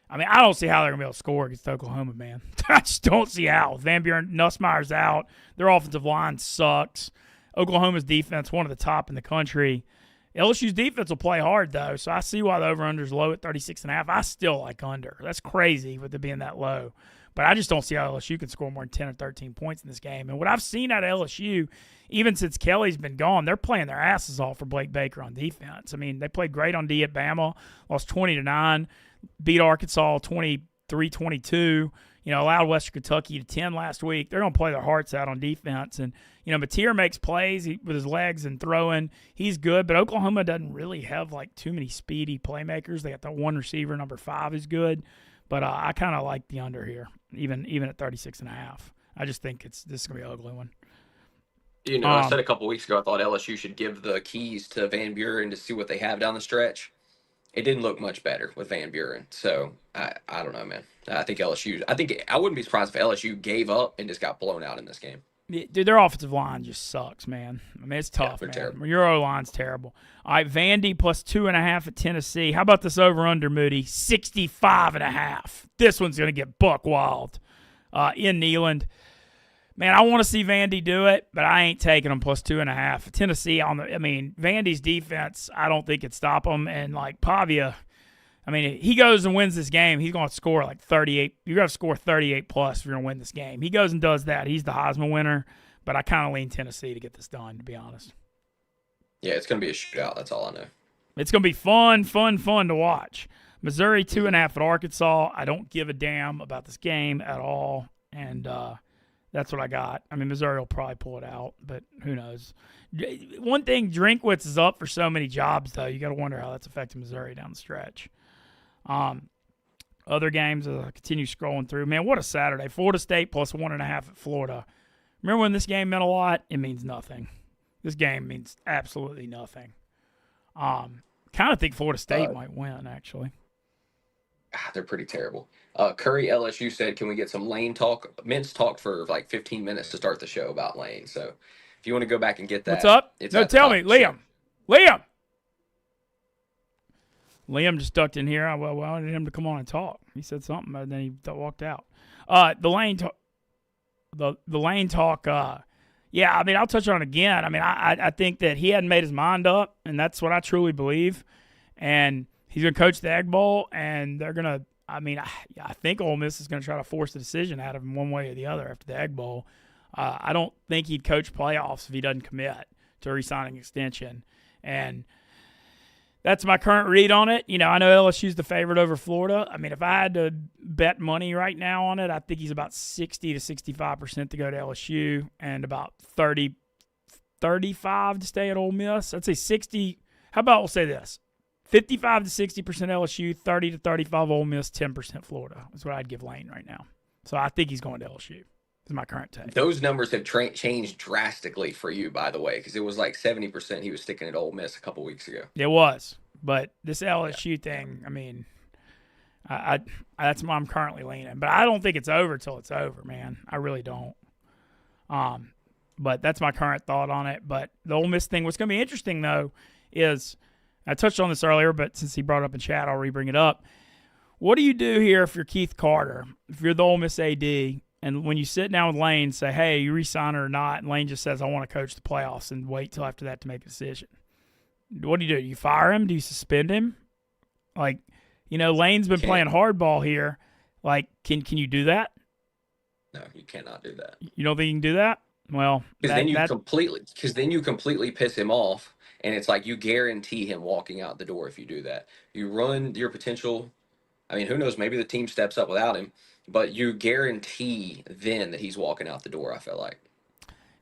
I mean, I don't see how they're going to be able to score against Oklahoma, man. I just don't see how. Van Buren, Nussmeier's out. Their offensive line sucks. Oklahoma's defense, one of the top in the country. LSU's defense will play hard, though, so I see why the over-under is low at 36.5. I still like under. That's crazy with it being that low. But I just don't see how LSU can score more than 10 or 13 points in this game. And what I've seen out of LSU, even since Kelly's been gone, they're playing their asses off for Blake Baker on defense. I mean, they played great on D at Bama, lost 20-9, beat Arkansas 23-22, allowed Western Kentucky to 10 last week. They're going to play their hearts out on defense. And, Mateer makes plays with his legs and throwing. He's good, but Oklahoma doesn't really have, too many speedy playmakers. They got the one receiver, number 5, is good. But I kind of like the under here, even at 36.5. I just think this is going to be an ugly one. I said a couple weeks ago I thought LSU should give the keys to Van Buren to see what they have down the stretch. It didn't look much better with Van Buren. So, I don't know, man. I think I wouldn't be surprised if LSU gave up and just got blown out in this game. Dude, their offensive line just sucks, man. I mean, it's tough, man. Terrible. Your O-line's terrible. All right, Vandy plus 2.5 at Tennessee. How about this over-under, Moody? 65.5. This one's going to get buck wild in Neyland. Man, I want to see Vandy do it, but I ain't taking them plus 2.5. Tennessee Vandy's defense, I don't think could stop them. And Pavia, he goes and wins this game, he's going to score 38. You're going to score 38 plus if you're going to win this game. He goes and does that. He's the Heisman winner, but I kind of lean Tennessee to get this done, to be honest. Yeah, it's going to be a shootout. That's all I know. It's going to be fun to watch. Missouri 2.5 at Arkansas. I don't give a damn about this game at all, and that's what I got. Missouri will probably pull it out, but who knows. One thing, Drinkwitz is up for so many jobs, though. You got to wonder how that's affecting Missouri down the stretch. Other games, as I continue scrolling through. Man, what a Saturday. Florida State plus 1.5 at Florida. Remember when this game meant a lot? It means nothing. This game means absolutely nothing. Kind of think Florida State might win, actually. They're pretty terrible. Curry LSU said, can we get some Lane talk? Mintz talked for 15 minutes to start the show about Lane. So if you want to go back and get that. What's up? Tell me. Liam. Liam just ducked in here. I wanted him to come on and talk. He said something, and then he walked out. The Lane talk. The Lane talk. I'll touch on it again. I think that he hadn't made his mind up, and that's what I truly believe. And he's going to coach the Egg Bowl, and they're going to – I think Ole Miss is going to try to force a decision out of him one way or the other after the Egg Bowl. I don't think he'd coach playoffs if he doesn't commit to a re-signing extension. And That's my current read on it. I know LSU's the favorite over Florida. I mean, if I had to bet money right now on it, I think he's about 60 to 65% to go to LSU and about 35 to stay at Ole Miss. I'd say 60. How about we'll say this? 55 to 60% LSU, 30 to 35 Ole Miss, 10% Florida. That's what I'd give Lane right now. So I think he's going to LSU. Is my current take. Those numbers have changed drastically for you, by the way, because it was like 70% he was sticking at Ole Miss a couple weeks ago. It was. But this LSU thing, I mean, I that's why I'm currently leaning. But I don't think it's over till it's over, man. I really don't. But that's my current thought on it. But the Ole Miss thing, what's going to be interesting, though, is I touched on this earlier, but since he brought it up in chat, I'll re-bring it up. What do you do here if you're Keith Carter, if you're the Ole Miss AD, and when you sit down with Lane, say, hey, you re-sign her or not, and Lane just says, I want to coach the playoffs, and wait till after that to make a decision? What do? You fire him? Do you suspend him? Like, Lane's been playing hardball here. Like, can you do that? No, you cannot do that. You don't think you can do that? Well, because then you completely piss him off, and it's like you guarantee him walking out the door if you do that. You run your potential. I mean, who knows? Maybe the team steps up without him, but you guarantee then that he's walking out the door. I feel like.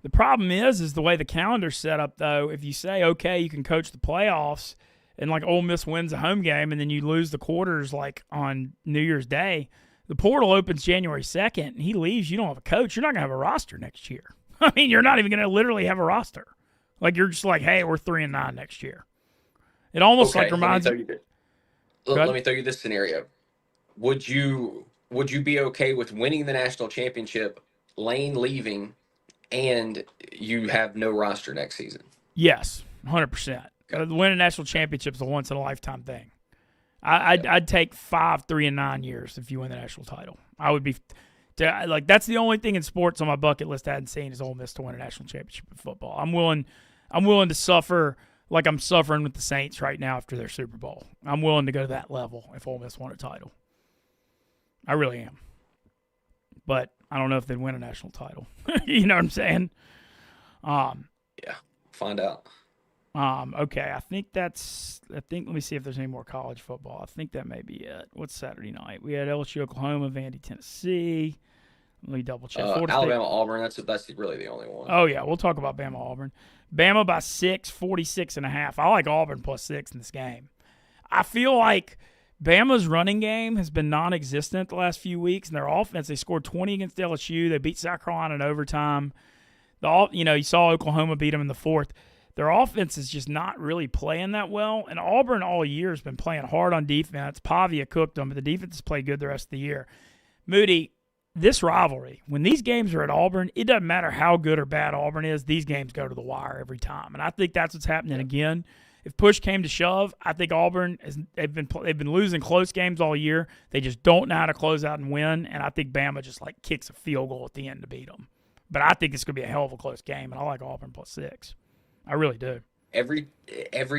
The problem is the way the calendar's set up, though. If you say, okay, you can coach the playoffs, and like Ole Miss wins a home game, and then you lose the quarters like on New Year's Day, the portal opens January 2nd, and he leaves, you don't have a coach. You're not going to have a roster next year. I mean, you're not even going to literally have a roster. Like, you're just like, hey, we're 3-9 next year. It almost like reminds me. Let me throw you this scenario. Would you be okay with winning the national championship, Lane leaving, and you have no roster next season? Yes, 100%. Winning a national championship is a once-in-a-lifetime thing. I'd take 5 3-9 years if you win the national title. I would be like, that's the only thing in sports on my bucket list I hadn't seen is Ole Miss to win a national championship in football. I'm willing to suffer like I'm suffering with the Saints right now after their Super Bowl. I'm willing to go to that level if Ole Miss won a title. I really am. But I don't know if they'd win a national title. You know what I'm saying? Yeah, find out. Okay, let me see if there's any more college football. I think that may be it. What's Saturday night? We had LSU, Oklahoma, Vandy, Tennessee. Let me double check. Alabama, Auburn. That's really the only one. Oh, yeah, we'll talk about Bama, Auburn. Bama by 6, 46.5. I like Auburn plus 6 in this game. I feel like Bama's running game has been non-existent the last few weeks, and their offense, they scored 20 against LSU. They beat South Carolina in overtime. You saw Oklahoma beat them in the fourth. Their offense is just not really playing that well, and Auburn all year has been playing hard on defense. Pavia cooked them, but the defense has played good the rest of the year. Moody, this rivalry, when these games are at Auburn, it doesn't matter how good or bad Auburn is, these games go to the wire every time, and I think that's what's happening again. If push came to shove, I think Auburn they've been losing close games all year. They just don't know how to close out and win, and I think Bama just like kicks a field goal at the end to beat them. But I think it's going to be a hell of a close game, and I like Auburn plus 6. I really do. Every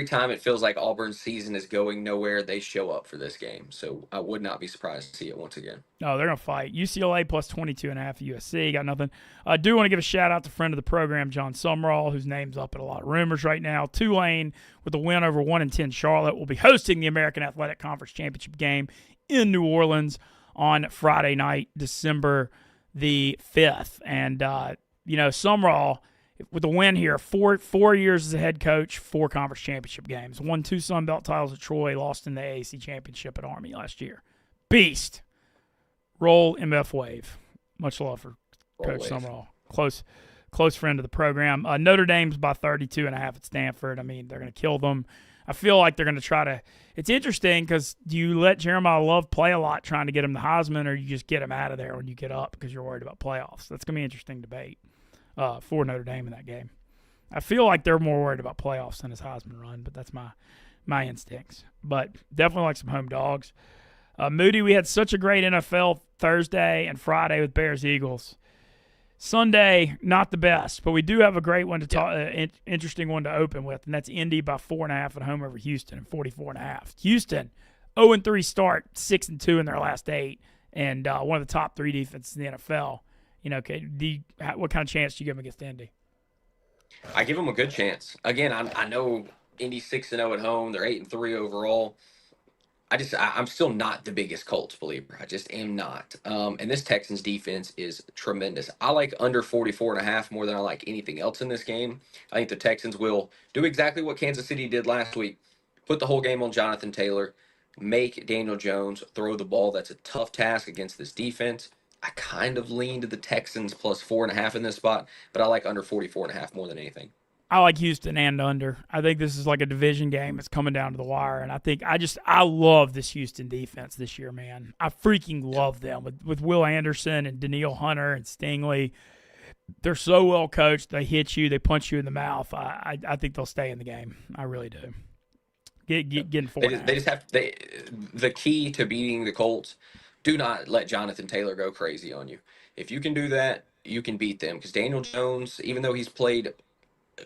time it feels like Auburn's season is going nowhere, they show up for this game. So I would not be surprised to see it once again. No, they're going to fight. UCLA plus 22.5 at USC. Got nothing. I do want to give a shout-out to friend of the program, John Sumrall, whose name's up in a lot of rumors right now. Tulane, with a win over 1-10 Charlotte, will be hosting the American Athletic Conference Championship game in New Orleans on Friday night, December the 5th. And, Sumrall, with a win here, four years as a head coach, 4 conference championship games. Won 2 Sun Belt titles at Troy, lost in the AAC championship at Army last year. Beast. Roll MF Wave. Much love for Coach Sumrall. Close friend of the program. Notre Dame's by 32.5 at Stanford. I mean, they're going to kill them. I feel like they're going to try to – it's interesting because do you let Jeremiah Love play a lot trying to get him the Heisman, or you just get him out of there when you get up because you're worried about playoffs? That's going to be an interesting debate. For Notre Dame in that game. I feel like they're more worried about playoffs than his Heisman run, but that's my instincts. But definitely like some home dogs. Moody, we had such a great NFL Thursday and Friday with Bears-Eagles. Sunday, not the best, but we do have a great one to talk, interesting one to open with, and that's Indy by 4.5 at home over Houston and 44.5. Houston, 0-3 start, 6-2 in their last 8, and one of the top 3 defenses in the NFL. What kind of chance do you give them against Indy? I give them a good chance. Again, I know Indy's 6-0 at home. They're 8-3 overall. I'm still not the biggest Colts believer. I just am not. And this Texans defense is tremendous. I like under 44.5 more than I like anything else in this game. I think the Texans will do exactly what Kansas City did last week. Put the whole game on Jonathan Taylor, make Daniel Jones throw the ball. That's a tough task against this defense. I kind of lean to the Texans plus 4.5 in this spot, but I like under 44.5 more than anything. I like Houston and under. I think this is like a division game. It's coming down to the wire, and I love this Houston defense this year, man. I freaking love them with Will Anderson and Daniil Hunter and Stingley. They're so well coached. They hit you. They punch you in the mouth. I think they'll stay in the game. I really do. Getting four. They just have the key to beating the Colts. Do not let Jonathan Taylor go crazy on you. If you can do that, you can beat them. Because Daniel Jones, even though he's played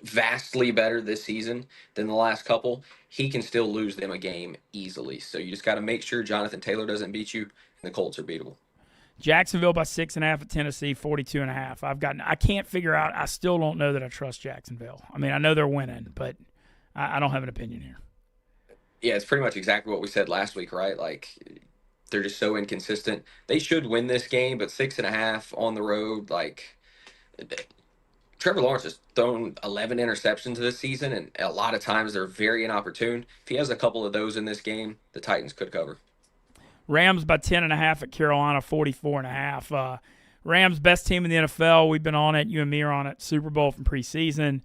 vastly better this season than the last couple, he can still lose them a game easily. So you just got to make sure Jonathan Taylor doesn't beat you, and the Colts are beatable. Jacksonville by 6.5 at Tennessee, 42.5. I can't figure out. I still don't know that I trust Jacksonville. I mean, I know they're winning, but I don't have an opinion here. Yeah, it's pretty much exactly what we said last week, right? Like, they're just so inconsistent. They should win this game, but 6.5 on the road, like, Trevor Lawrence has thrown 11 interceptions this season, and a lot of times they're very inopportune. If he has a couple of those in this game, the Titans could cover. Rams by 10.5 at Carolina, 44.5. Rams best team in the NFL. We've been on it. You and me are on it. Super Bowl from preseason.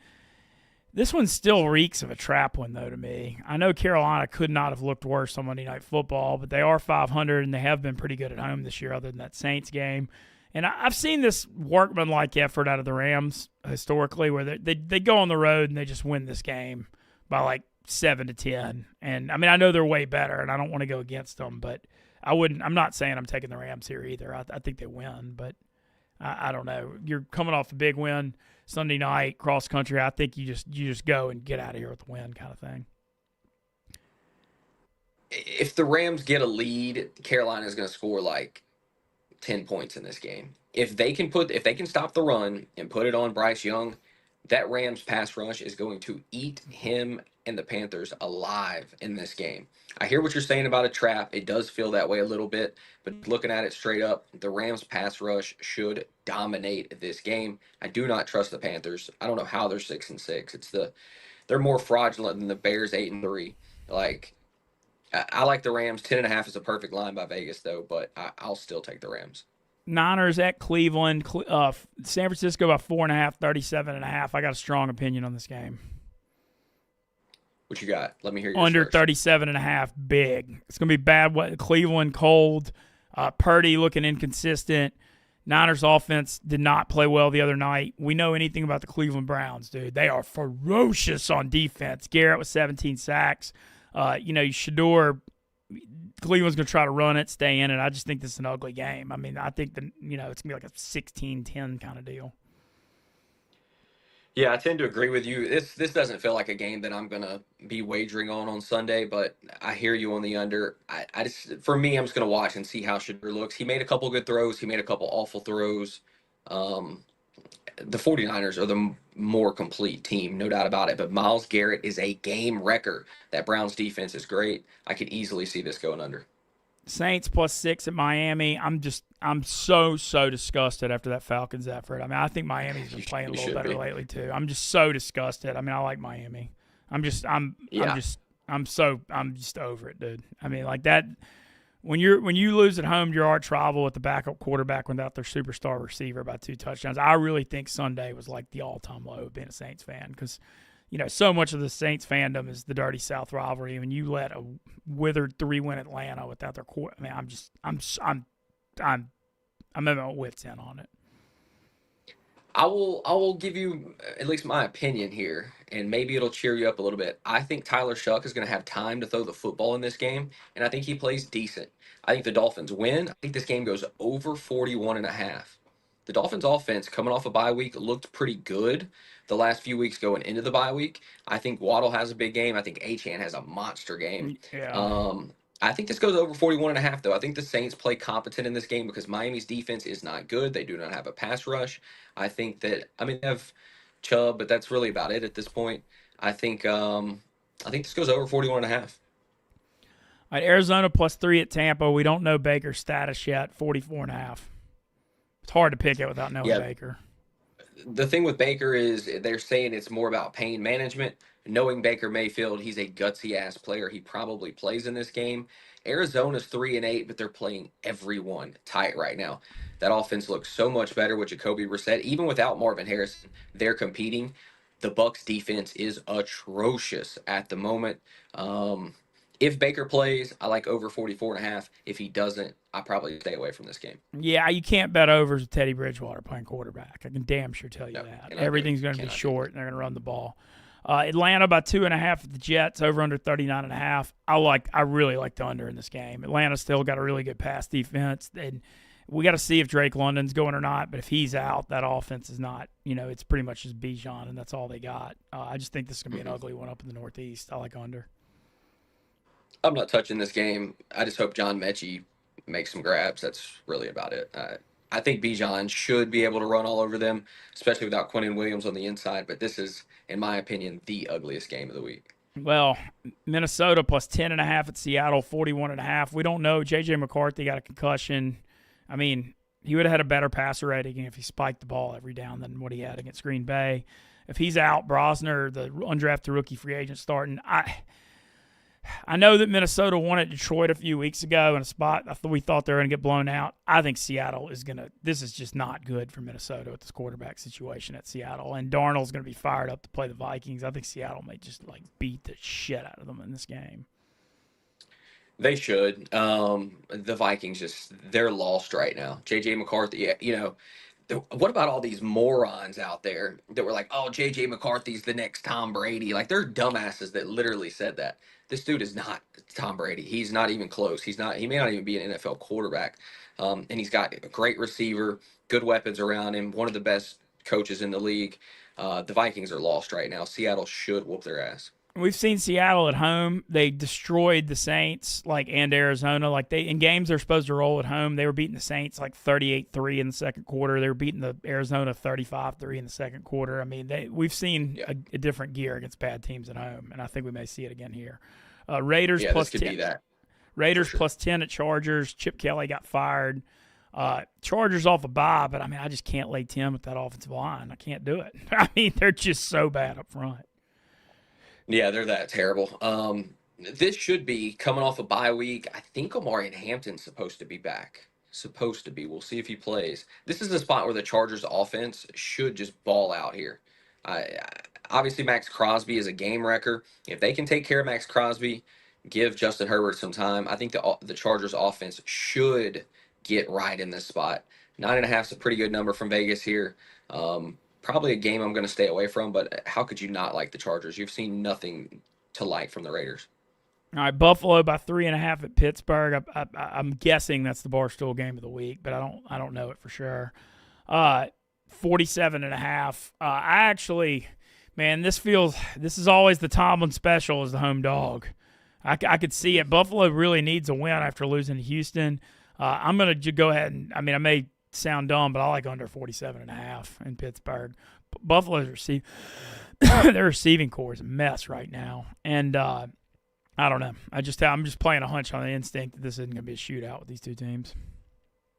This one still reeks of a trap one, though, to me. I know Carolina could not have looked worse on Monday Night Football, but they are 500, and they have been pretty good at home this year other than that Saints game. And I've seen this workmanlike effort out of the Rams historically where they go on the road and they just win this game by like 7-10. And, I mean, I know they're way better, and I don't want to go against them, but I'm not saying I'm taking the Rams here either. I think they win, but I don't know. You're coming off a big win Sunday night, cross country. I think you just go and get out of here with the win kind of thing. If the Rams get a lead, Carolina is going to score like 10 points in this game. If they can stop the run and put it on Bryce Young, that Rams pass rush is going to eat him and the Panthers alive in this game. I hear what you're saying about a trap. It does feel that way a little bit, but looking at it straight up, the Rams pass rush should dominate this game. I do not trust the Panthers. I don't know how they're 6-6. They're more fraudulent than the Bears 8-3. Like, I like the Rams. 10.5 is a perfect line by Vegas, though, but I'll still take the Rams. Niners at Cleveland. San Francisco by 4.5, 37.5. I got a strong opinion on this game. What you got? Let me hear yours Under first. 37.5, big. It's going to be bad. Cleveland cold. Purdy looking inconsistent. Niners offense did not play well the other night. We know anything about the Cleveland Browns, dude. They are ferocious on defense. Garrett with 17 sacks. Shador, Cleveland's going to try to run it, stay in it. I just think this is an ugly game. I mean, I think it's going to be like a 16-10 kind of deal. Yeah, I tend to agree with you. This doesn't feel like a game that I'm gonna be wagering on Sunday, but I hear you on the under. I just for me, I'm just gonna watch and see how Shadur looks. He made a couple good throws. He made a couple awful throws. The 49ers are the more complete team, no doubt about it. But Myles Garrett is a game wrecker. That Browns defense is great. I could easily see this going under. Saints plus 6 at Miami. I'm so disgusted after that Falcons effort. I mean, I think Miami's been playing a little better lately too. I'm just so disgusted. I mean, I like Miami. I'm just over it, dude. I mean, like that when you lose at home to your arch rival with the backup quarterback without their superstar receiver by 2 touchdowns. I really think Sunday was like the all-time low of being a Saints fan because so much of the Saints fandom is the dirty South rivalry. When you let a withered 3-win Atlanta without their core, I mean, I'm at my wits end on it. I will give you at least my opinion here, and maybe it'll cheer you up a little bit. I think Tyler Shuck is going to have time to throw the football in this game, and I think he plays decent. I think the Dolphins win. I think this game goes over 41.5. The Dolphins offense coming off a bye week looked pretty good the last few weeks going into the bye week. I think Waddle has a big game. I think Achane has a monster game. Yeah. I think this goes over 41.5, though. I think the Saints play competent in this game because Miami's defense is not good. They do not have a pass rush. I think that, they have Chubb, but that's really about it at this point. I think I think this goes over 41.5. All right, Arizona +3 at Tampa. We don't know Baker's status yet. 44.5. It's hard to pick it without knowing Yeah, Baker. the thing with Baker is they're saying it's more about pain management. Knowing Baker Mayfield, he's a gutsy ass player. He probably plays in this game. Arizona's 3-8, but they're playing everyone tight right now. That offense looks so much better with Jacoby Brissett. Even without Marvin Harrison, they're competing. The Bucks defense is atrocious at the moment. If Baker plays, I like over 44.5. If he doesn't, I probably stay away from this game. Yeah, you can't bet overs with Teddy Bridgewater playing quarterback. I can damn sure tell you No, that. cannot do it. Everything's going to be Cannot do it. short, and they're going to run the ball. Atlanta by 2.5 at the Jets, over under 39.5. I really like the under in this game. Atlanta's still got a really good pass defense, and we got to see if Drake London's going or not. But if he's out, that offense is not. It's pretty much just Bijan, and that's all they got. I just think this is going to be an ugly one up in the Northeast. I like under. I'm not touching this game. I just hope John Mechie makes some grabs. That's really about it. I think Bijan should be able to run all over them, especially without Quentin Williams on the inside. But this is, in my opinion, the ugliest game of the week. Well, Minnesota +10.5 at Seattle, 41.5. We don't know. J.J. McCarthy got a concussion. I mean, he would have had a better passer rating if he spiked the ball every down than what he had against Green Bay. If he's out, Brosner, the undrafted rookie free agent, starting. I know that Minnesota won at Detroit a few weeks ago in a spot we thought they were going to get blown out. I think Seattle is going to – this is just not good for Minnesota with this quarterback situation at Seattle. And Darnold's going to be fired up to play the Vikings. I think Seattle may just, beat the shit out of them in this game. They should. The Vikings they're lost right now. J.J. McCarthy, what about all these morons out there that were like, oh, J.J. McCarthy's the next Tom Brady? Like, they're dumbasses that literally said that. This dude is not Tom Brady. He's not even close. He may not even be an NFL quarterback. And he's got a great receiver, good weapons around him, one of the best coaches in the league. The Vikings are lost right now. Seattle should whoop their ass. We've seen Seattle at home. They destroyed the Saints, and Arizona. In games they're supposed to roll at home, they were beating the Saints 38-3 in the second quarter. They were beating the Arizona 35-3 in the second quarter. I mean, we've seen a different gear against bad teams at home, and I think we may see it again here. Raiders this could +10. be that. Raiders sure. +10 at Chargers. Chip Kelly got fired. Chargers off a bye, but I just can't lay 10 with that offensive line. I can't do it. They're just so bad up front. Yeah, they're that terrible. This should be coming off a bye week. I think Omarion Hampton's supposed to be back. Supposed to be. We'll see if he plays. This is the spot where the Chargers offense should just ball out here. Obviously, Max Crosby is a game wrecker. If they can take care of Max Crosby, give Justin Herbert some time, I think the Chargers offense should get right in this spot. 9.5 is a pretty good number from Vegas here. Probably a game I'm going to stay away from, but how could you not like the Chargers? You've seen nothing to like from the Raiders. All right, Buffalo by 3.5 at Pittsburgh. I'm guessing that's the Barstool game of the week, but I don't know it for sure. 47.5. This is always the Tomlin special as the home dog. I could see it. Buffalo really needs a win after losing to Houston. I'm going to go ahead and, I may sound dumb, but I like under 47.5 in Pittsburgh. Buffalo's their receiving core is a mess right now, and I don't know. I'm just playing a hunch on the instinct that this isn't going to be a shootout with these two teams.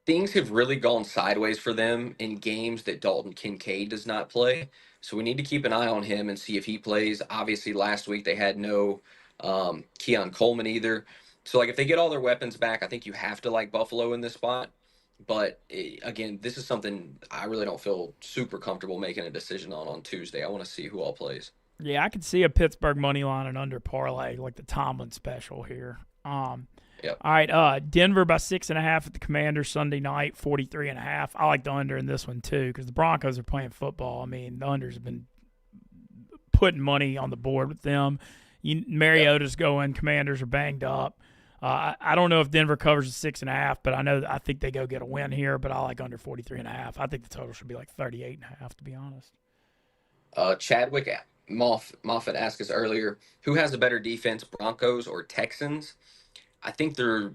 Things have really gone sideways for them in games that Dalton Kincaid does not play. So we need to keep an eye on him and see if he plays. Obviously, last week they had no Keon Coleman either. So, if they get all their weapons back, I think you have to like Buffalo in this spot. But, again, this is something I really don't feel super comfortable making a decision on Tuesday. I want to see who all plays. Yeah, I could see a Pittsburgh money line and under parlay, like the Tomlin special here. Yep. All right, Denver by 6.5 at the Commanders Sunday night, 43.5. I like the under in this one too because the Broncos are playing football. The unders have been putting money on the board with them. Mariota's going. Commanders are banged up. I don't know if Denver covers the 6.5, but I think they go get a win here. But I like under 43.5. I think the total should be like 38.5, to be honest. Chadwick Moffat asked us earlier, who has a better defense, Broncos or Texans? I think they're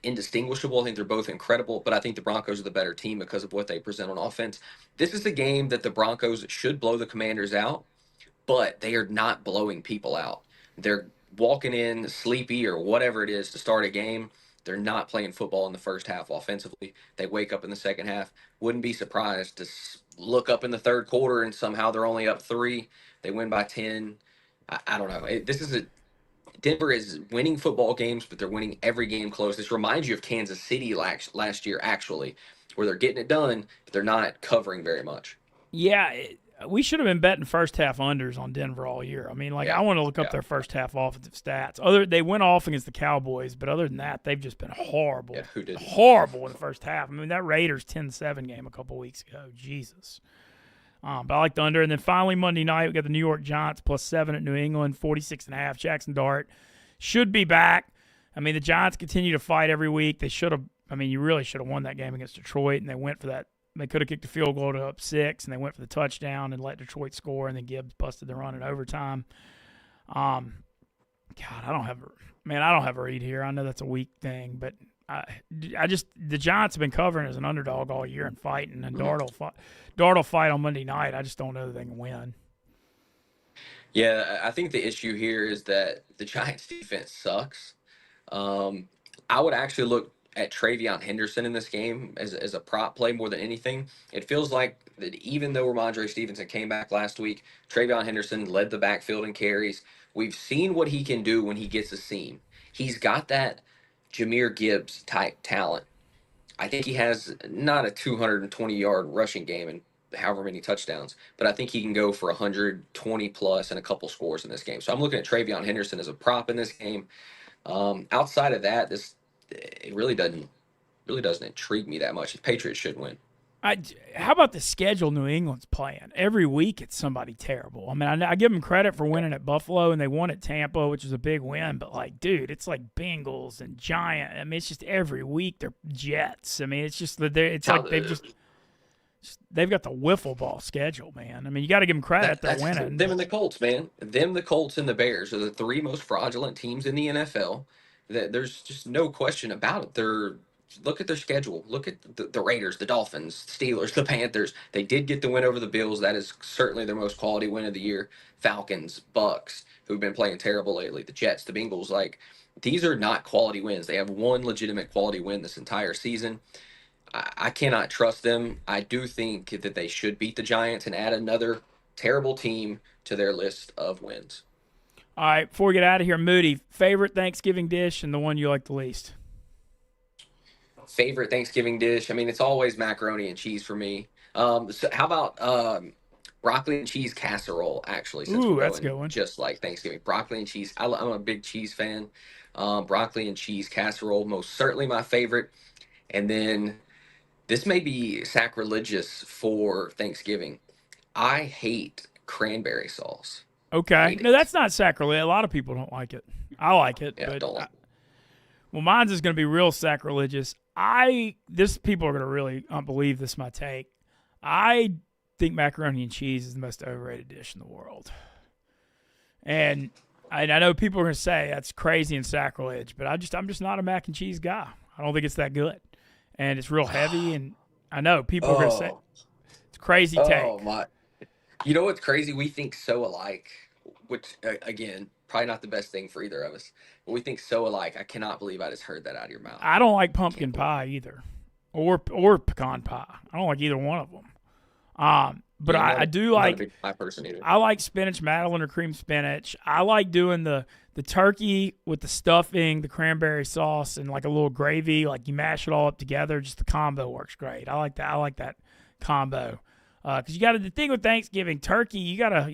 indistinguishable. I think they're both incredible, but I think the Broncos are the better team because of what they present on offense. This is the game that the Broncos should blow the Commanders out, but they are not blowing people out. They're walking in sleepy or whatever it is to start a game. They're not playing football in the first half offensively. They wake up in the second half. Wouldn't be surprised to look up in the third quarter and somehow they're only up 3. They win by 10. I don't know. This is a Denver is winning football games, but they're winning every game close. This reminds you of Kansas City last year, actually, where they're getting it done, but they're not covering very much. Yeah, we should have been betting first half unders on Denver all year. I mean, like Yeah, I want to look up yeah, their first half offensive stats. They went off against the Cowboys, but other than that, they've just been horrible. yeah. Who did? Horrible in the first half. I mean, that Raiders 10-7 game a couple weeks ago. Jesus. But I like the under. And then finally Monday night, we got the New York Giants +7 at New England, 46.5. Jackson Dart should be back. I mean, the Giants continue to fight every week. They should have. I mean, you really should have won that game against Detroit, and they went for that. They could have kicked the field goal to up 6, and they went for the touchdown and let Detroit score, and then Gibbs busted the run in overtime. God, I don't have a read here. I know that's a weak thing, but I just the Giants have been covering as an underdog all year and fighting, and Dart will fight on Monday night. I just don't know that they can win. Yeah, I think the issue here is that the Giants defense sucks. I would actually look at Travion Henderson in this game as a prop play more than anything. It feels like that even though Ramondre Stevenson came back last week, Travion Henderson led the backfield in carries. We've seen what he can do when he gets a seam. He's got that Jahmyr Gibbs type talent. I think he has not a 220-yard rushing game and however many touchdowns, but I think he can go for 120 plus and a couple scores in this game. So I'm looking at Travion Henderson as a prop in this game. Outside of that, it really doesn't intrigue me that much. The Patriots should win. How about the schedule New England's playing? Every week it's somebody terrible. I mean, I give them credit for winning at Buffalo, and they won at Tampa, which was a big win. But, like, dude, it's like Bengals and Giant. I mean, it's just every week they're Jets. I mean, it's just like they've got the wiffle ball schedule, man. I mean, you got to give them credit. They're winning. Them and the Colts, man. The Colts, and the Bears are the 3 most fraudulent teams in the NFL. There's just no question about it. Look at their schedule. Look at the Raiders, the Dolphins, Steelers, the Panthers. They did get the win over the Bills. That is certainly their most quality win of the year. Falcons, Bucks, who've been playing terrible lately. The Jets, the Bengals. Like, these are not quality wins. They have one legitimate quality win this entire season. I cannot trust them. I do think that they should beat the Giants and add another terrible team to their list of wins. All right, before we get out of here, Moody, favorite Thanksgiving dish and the one you like the least? Favorite Thanksgiving dish? I mean, it's always macaroni and cheese for me. So how about broccoli and cheese casserole, actually, since we're that's a going good one. just like Thanksgiving. Broccoli and cheese. I'm a big cheese fan. Broccoli and cheese casserole, most certainly my favorite. And then this may be sacrilegious for Thanksgiving. I hate cranberry sauce. Okay. Hate No, it. that's not sacrilege. A lot of people don't like it. I like it. Yeah, but don't like well, mine's is going to be real sacrilegious. People are going to really believe this is my take. I think macaroni and cheese is the most overrated dish in the world. And I know people are going to say that's crazy and sacrilege, but I'm just not a mac and cheese guy. I don't think it's that good. And it's real heavy, and I know people are going to say it's a crazy take. Oh my! You know what's crazy? We think so alike, which again, probably not the best thing for either of us. But we think so alike. I cannot believe I just heard that out of your mouth. I don't like pumpkin pie either, or pecan pie. I don't like either one of them. But I do like. Not a big pie person either. I like spinach Madeline or cream spinach. I like doing the turkey with the stuffing, the cranberry sauce, and like a little gravy. Like you mash it all up together. Just the combo works great. I like that. I like that combo. Because you got the thing with Thanksgiving turkey. You gotta.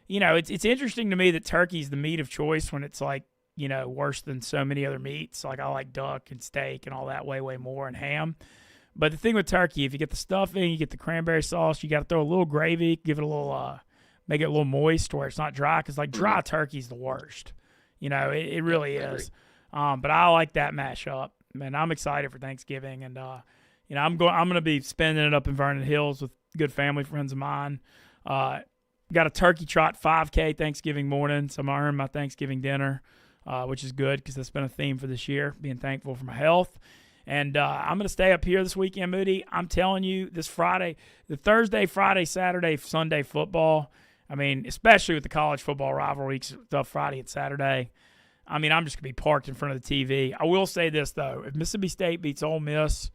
You know, it's interesting to me that turkey's the meat of choice when it's like, you know, worse than so many other meats. Like I like duck and steak and all that way more, and ham. But the thing with turkey, if you get the stuffing, you get the cranberry sauce, you got to throw a little gravy, give it a little, make it a little moist where it's not dry. Because like dry turkey's the worst. You know, it really is. But I like that mashup, and I'm excited for Thanksgiving. And you know, I'm going to be spending it up in Vernon Hills with good family friends of mine. Got a turkey trot 5K Thanksgiving morning, so I'm going to earn my Thanksgiving dinner, which is good because that's been a theme for this year, being thankful for my health. And I'm going to stay up here this weekend, Moody. I'm telling you, this Friday, the Thursday, Friday, Saturday, Sunday football, I mean, especially with the college football rivalry stuff Friday and Saturday. I mean, I'm just going to be parked in front of the TV. I will say this, though. If Mississippi State beats Ole Miss,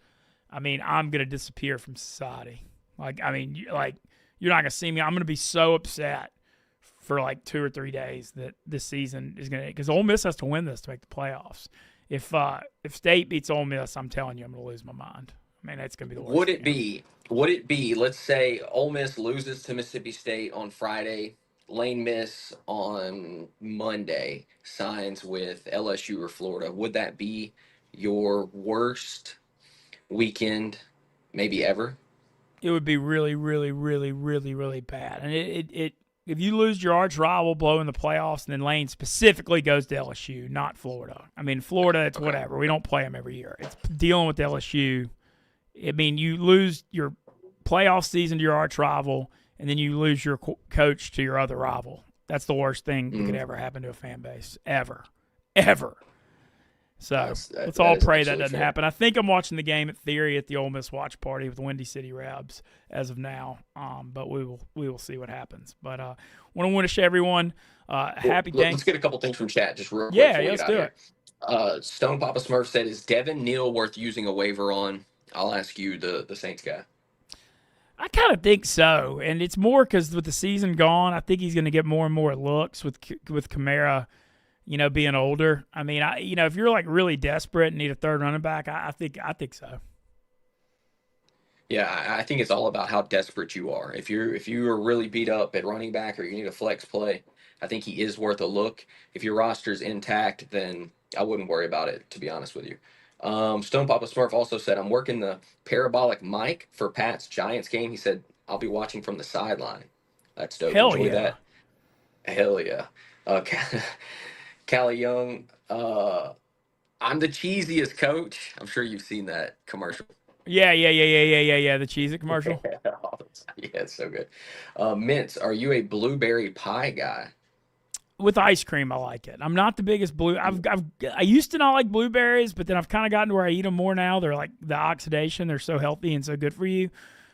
I mean, I'm going to disappear from society. Like, I mean, you're not going to see me. I'm going to be so upset for like 2 or 3 days that this season is going to – because Ole Miss has to win this to make the playoffs. If State beats Ole Miss, I'm telling you, I'm going to lose my mind. I mean, it's going to be the worst. Would it be, let's say Ole Miss loses to Mississippi State on Friday, Lane Miss on Monday signs with LSU or Florida. Would that be your worst weekend maybe ever? It would be really, really, really, really, really bad. And it if you lose your arch rival blow in the playoffs, and then Lane specifically goes to LSU, not Florida. I mean, Florida, it's whatever. We don't play them every year. It's dealing with LSU. I mean, you lose your playoff season to your arch rival, and then you lose your coach to your other rival. That's the worst thing that could ever happen to a fan base, ever. So let's all pray that doesn't happen. I think I'm watching the game at Theory at the Ole Miss watch party with the Windy City Rebs as of now. But we will see what happens. But want to wish everyone happy Thanksgiving. Let's get a couple things from chat just real quick. Yeah, let's do it. Stone Papa Smurf said, "Is Devin Neal worth using a waiver on?" I'll ask you, the Saints guy. I kind of think so, and it's more because with the season gone, I think he's going to get more and more looks with Kamara, being older. I mean, if you're like really desperate and need a third running back, I think so. Yeah, I think it's all about how desperate you are. If you are really beat up at running back or you need a flex play, I think he is worth a look. If your roster's intact, then I wouldn't worry about it, to be honest with you. Stone Papa Smurf also said, "I'm working the parabolic mic for Pat's Giants game." He said, "I'll be watching from the sideline." That's dope. Hell Enjoy yeah. that. Hell yeah. Callie Young, "I'm the cheesiest coach." I'm sure you've seen that commercial. Yeah. The Cheez-It commercial. Yeah, it's so good. Mintz, "Are you a blueberry pie guy?" With ice cream, I like it. I'm not the biggest I used to not like blueberries, but then I've kind of gotten to where I eat them more now. They're like the oxidation. They're so healthy and so good for you.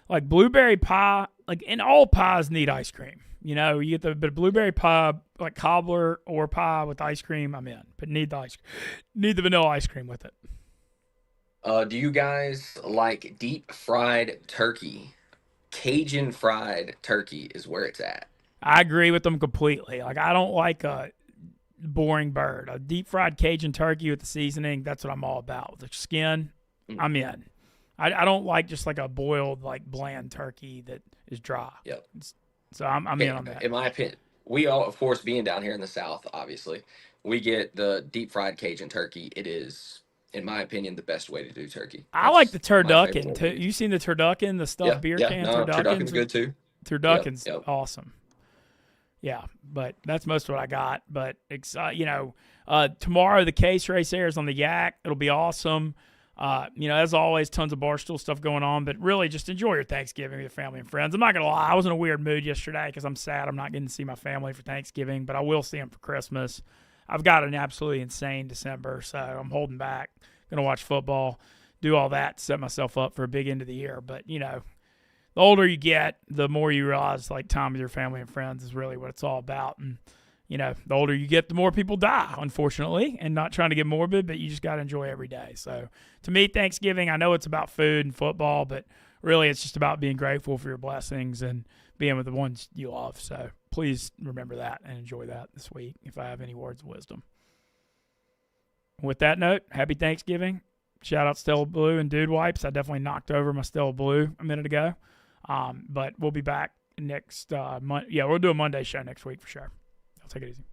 Like blueberry pie, and all pies need ice cream. You get the blueberry pie, like cobbler or pie with ice cream, I'm in. But need the vanilla ice cream with it. Do you guys like deep fried turkey? Cajun fried turkey is where it's at. I agree with them completely. Like, I don't like a boring bird. A deep fried Cajun turkey with the seasoning, that's what I'm all about. The skin, I'm in. I don't like just like a boiled, like bland turkey that is dry. Yep. So I'm in on that. In my opinion, we all, of course, being down here in the South, obviously, we get the deep fried Cajun turkey. It is, in my opinion, the best way to do turkey. I like the turducken too. You seen the turducken, the stuffed beer can? Turducken's good too. Turducken's awesome. Yeah, but that's most of what I got. But tomorrow the case race airs on the Yak. It'll be awesome. As always, tons of Barstool stuff going on. But really, just enjoy your Thanksgiving with your family and friends. I'm not gonna lie, I was in a weird mood yesterday because I'm sad I'm not getting to see my family for Thanksgiving, but I will see them for Christmas. I've got an absolutely insane December, so I'm holding back. Gonna watch football, do all that to set myself up for a big end of the year. But the older you get, the more you realize like time with your family and friends is really what it's all about. And, the older you get, the more people die, unfortunately, and not trying to get morbid, but you just got to enjoy every day. So to me, Thanksgiving, I know it's about food and football, but really it's just about being grateful for your blessings and being with the ones you love. So please remember that and enjoy that this week if I have any words of wisdom. With that note, happy Thanksgiving. Shout out Stella Blue and Dude Wipes. I definitely knocked over my Stella Blue a minute ago. But we'll be back next month. Yeah, we'll do a Monday show next week for sure. I'll take it easy.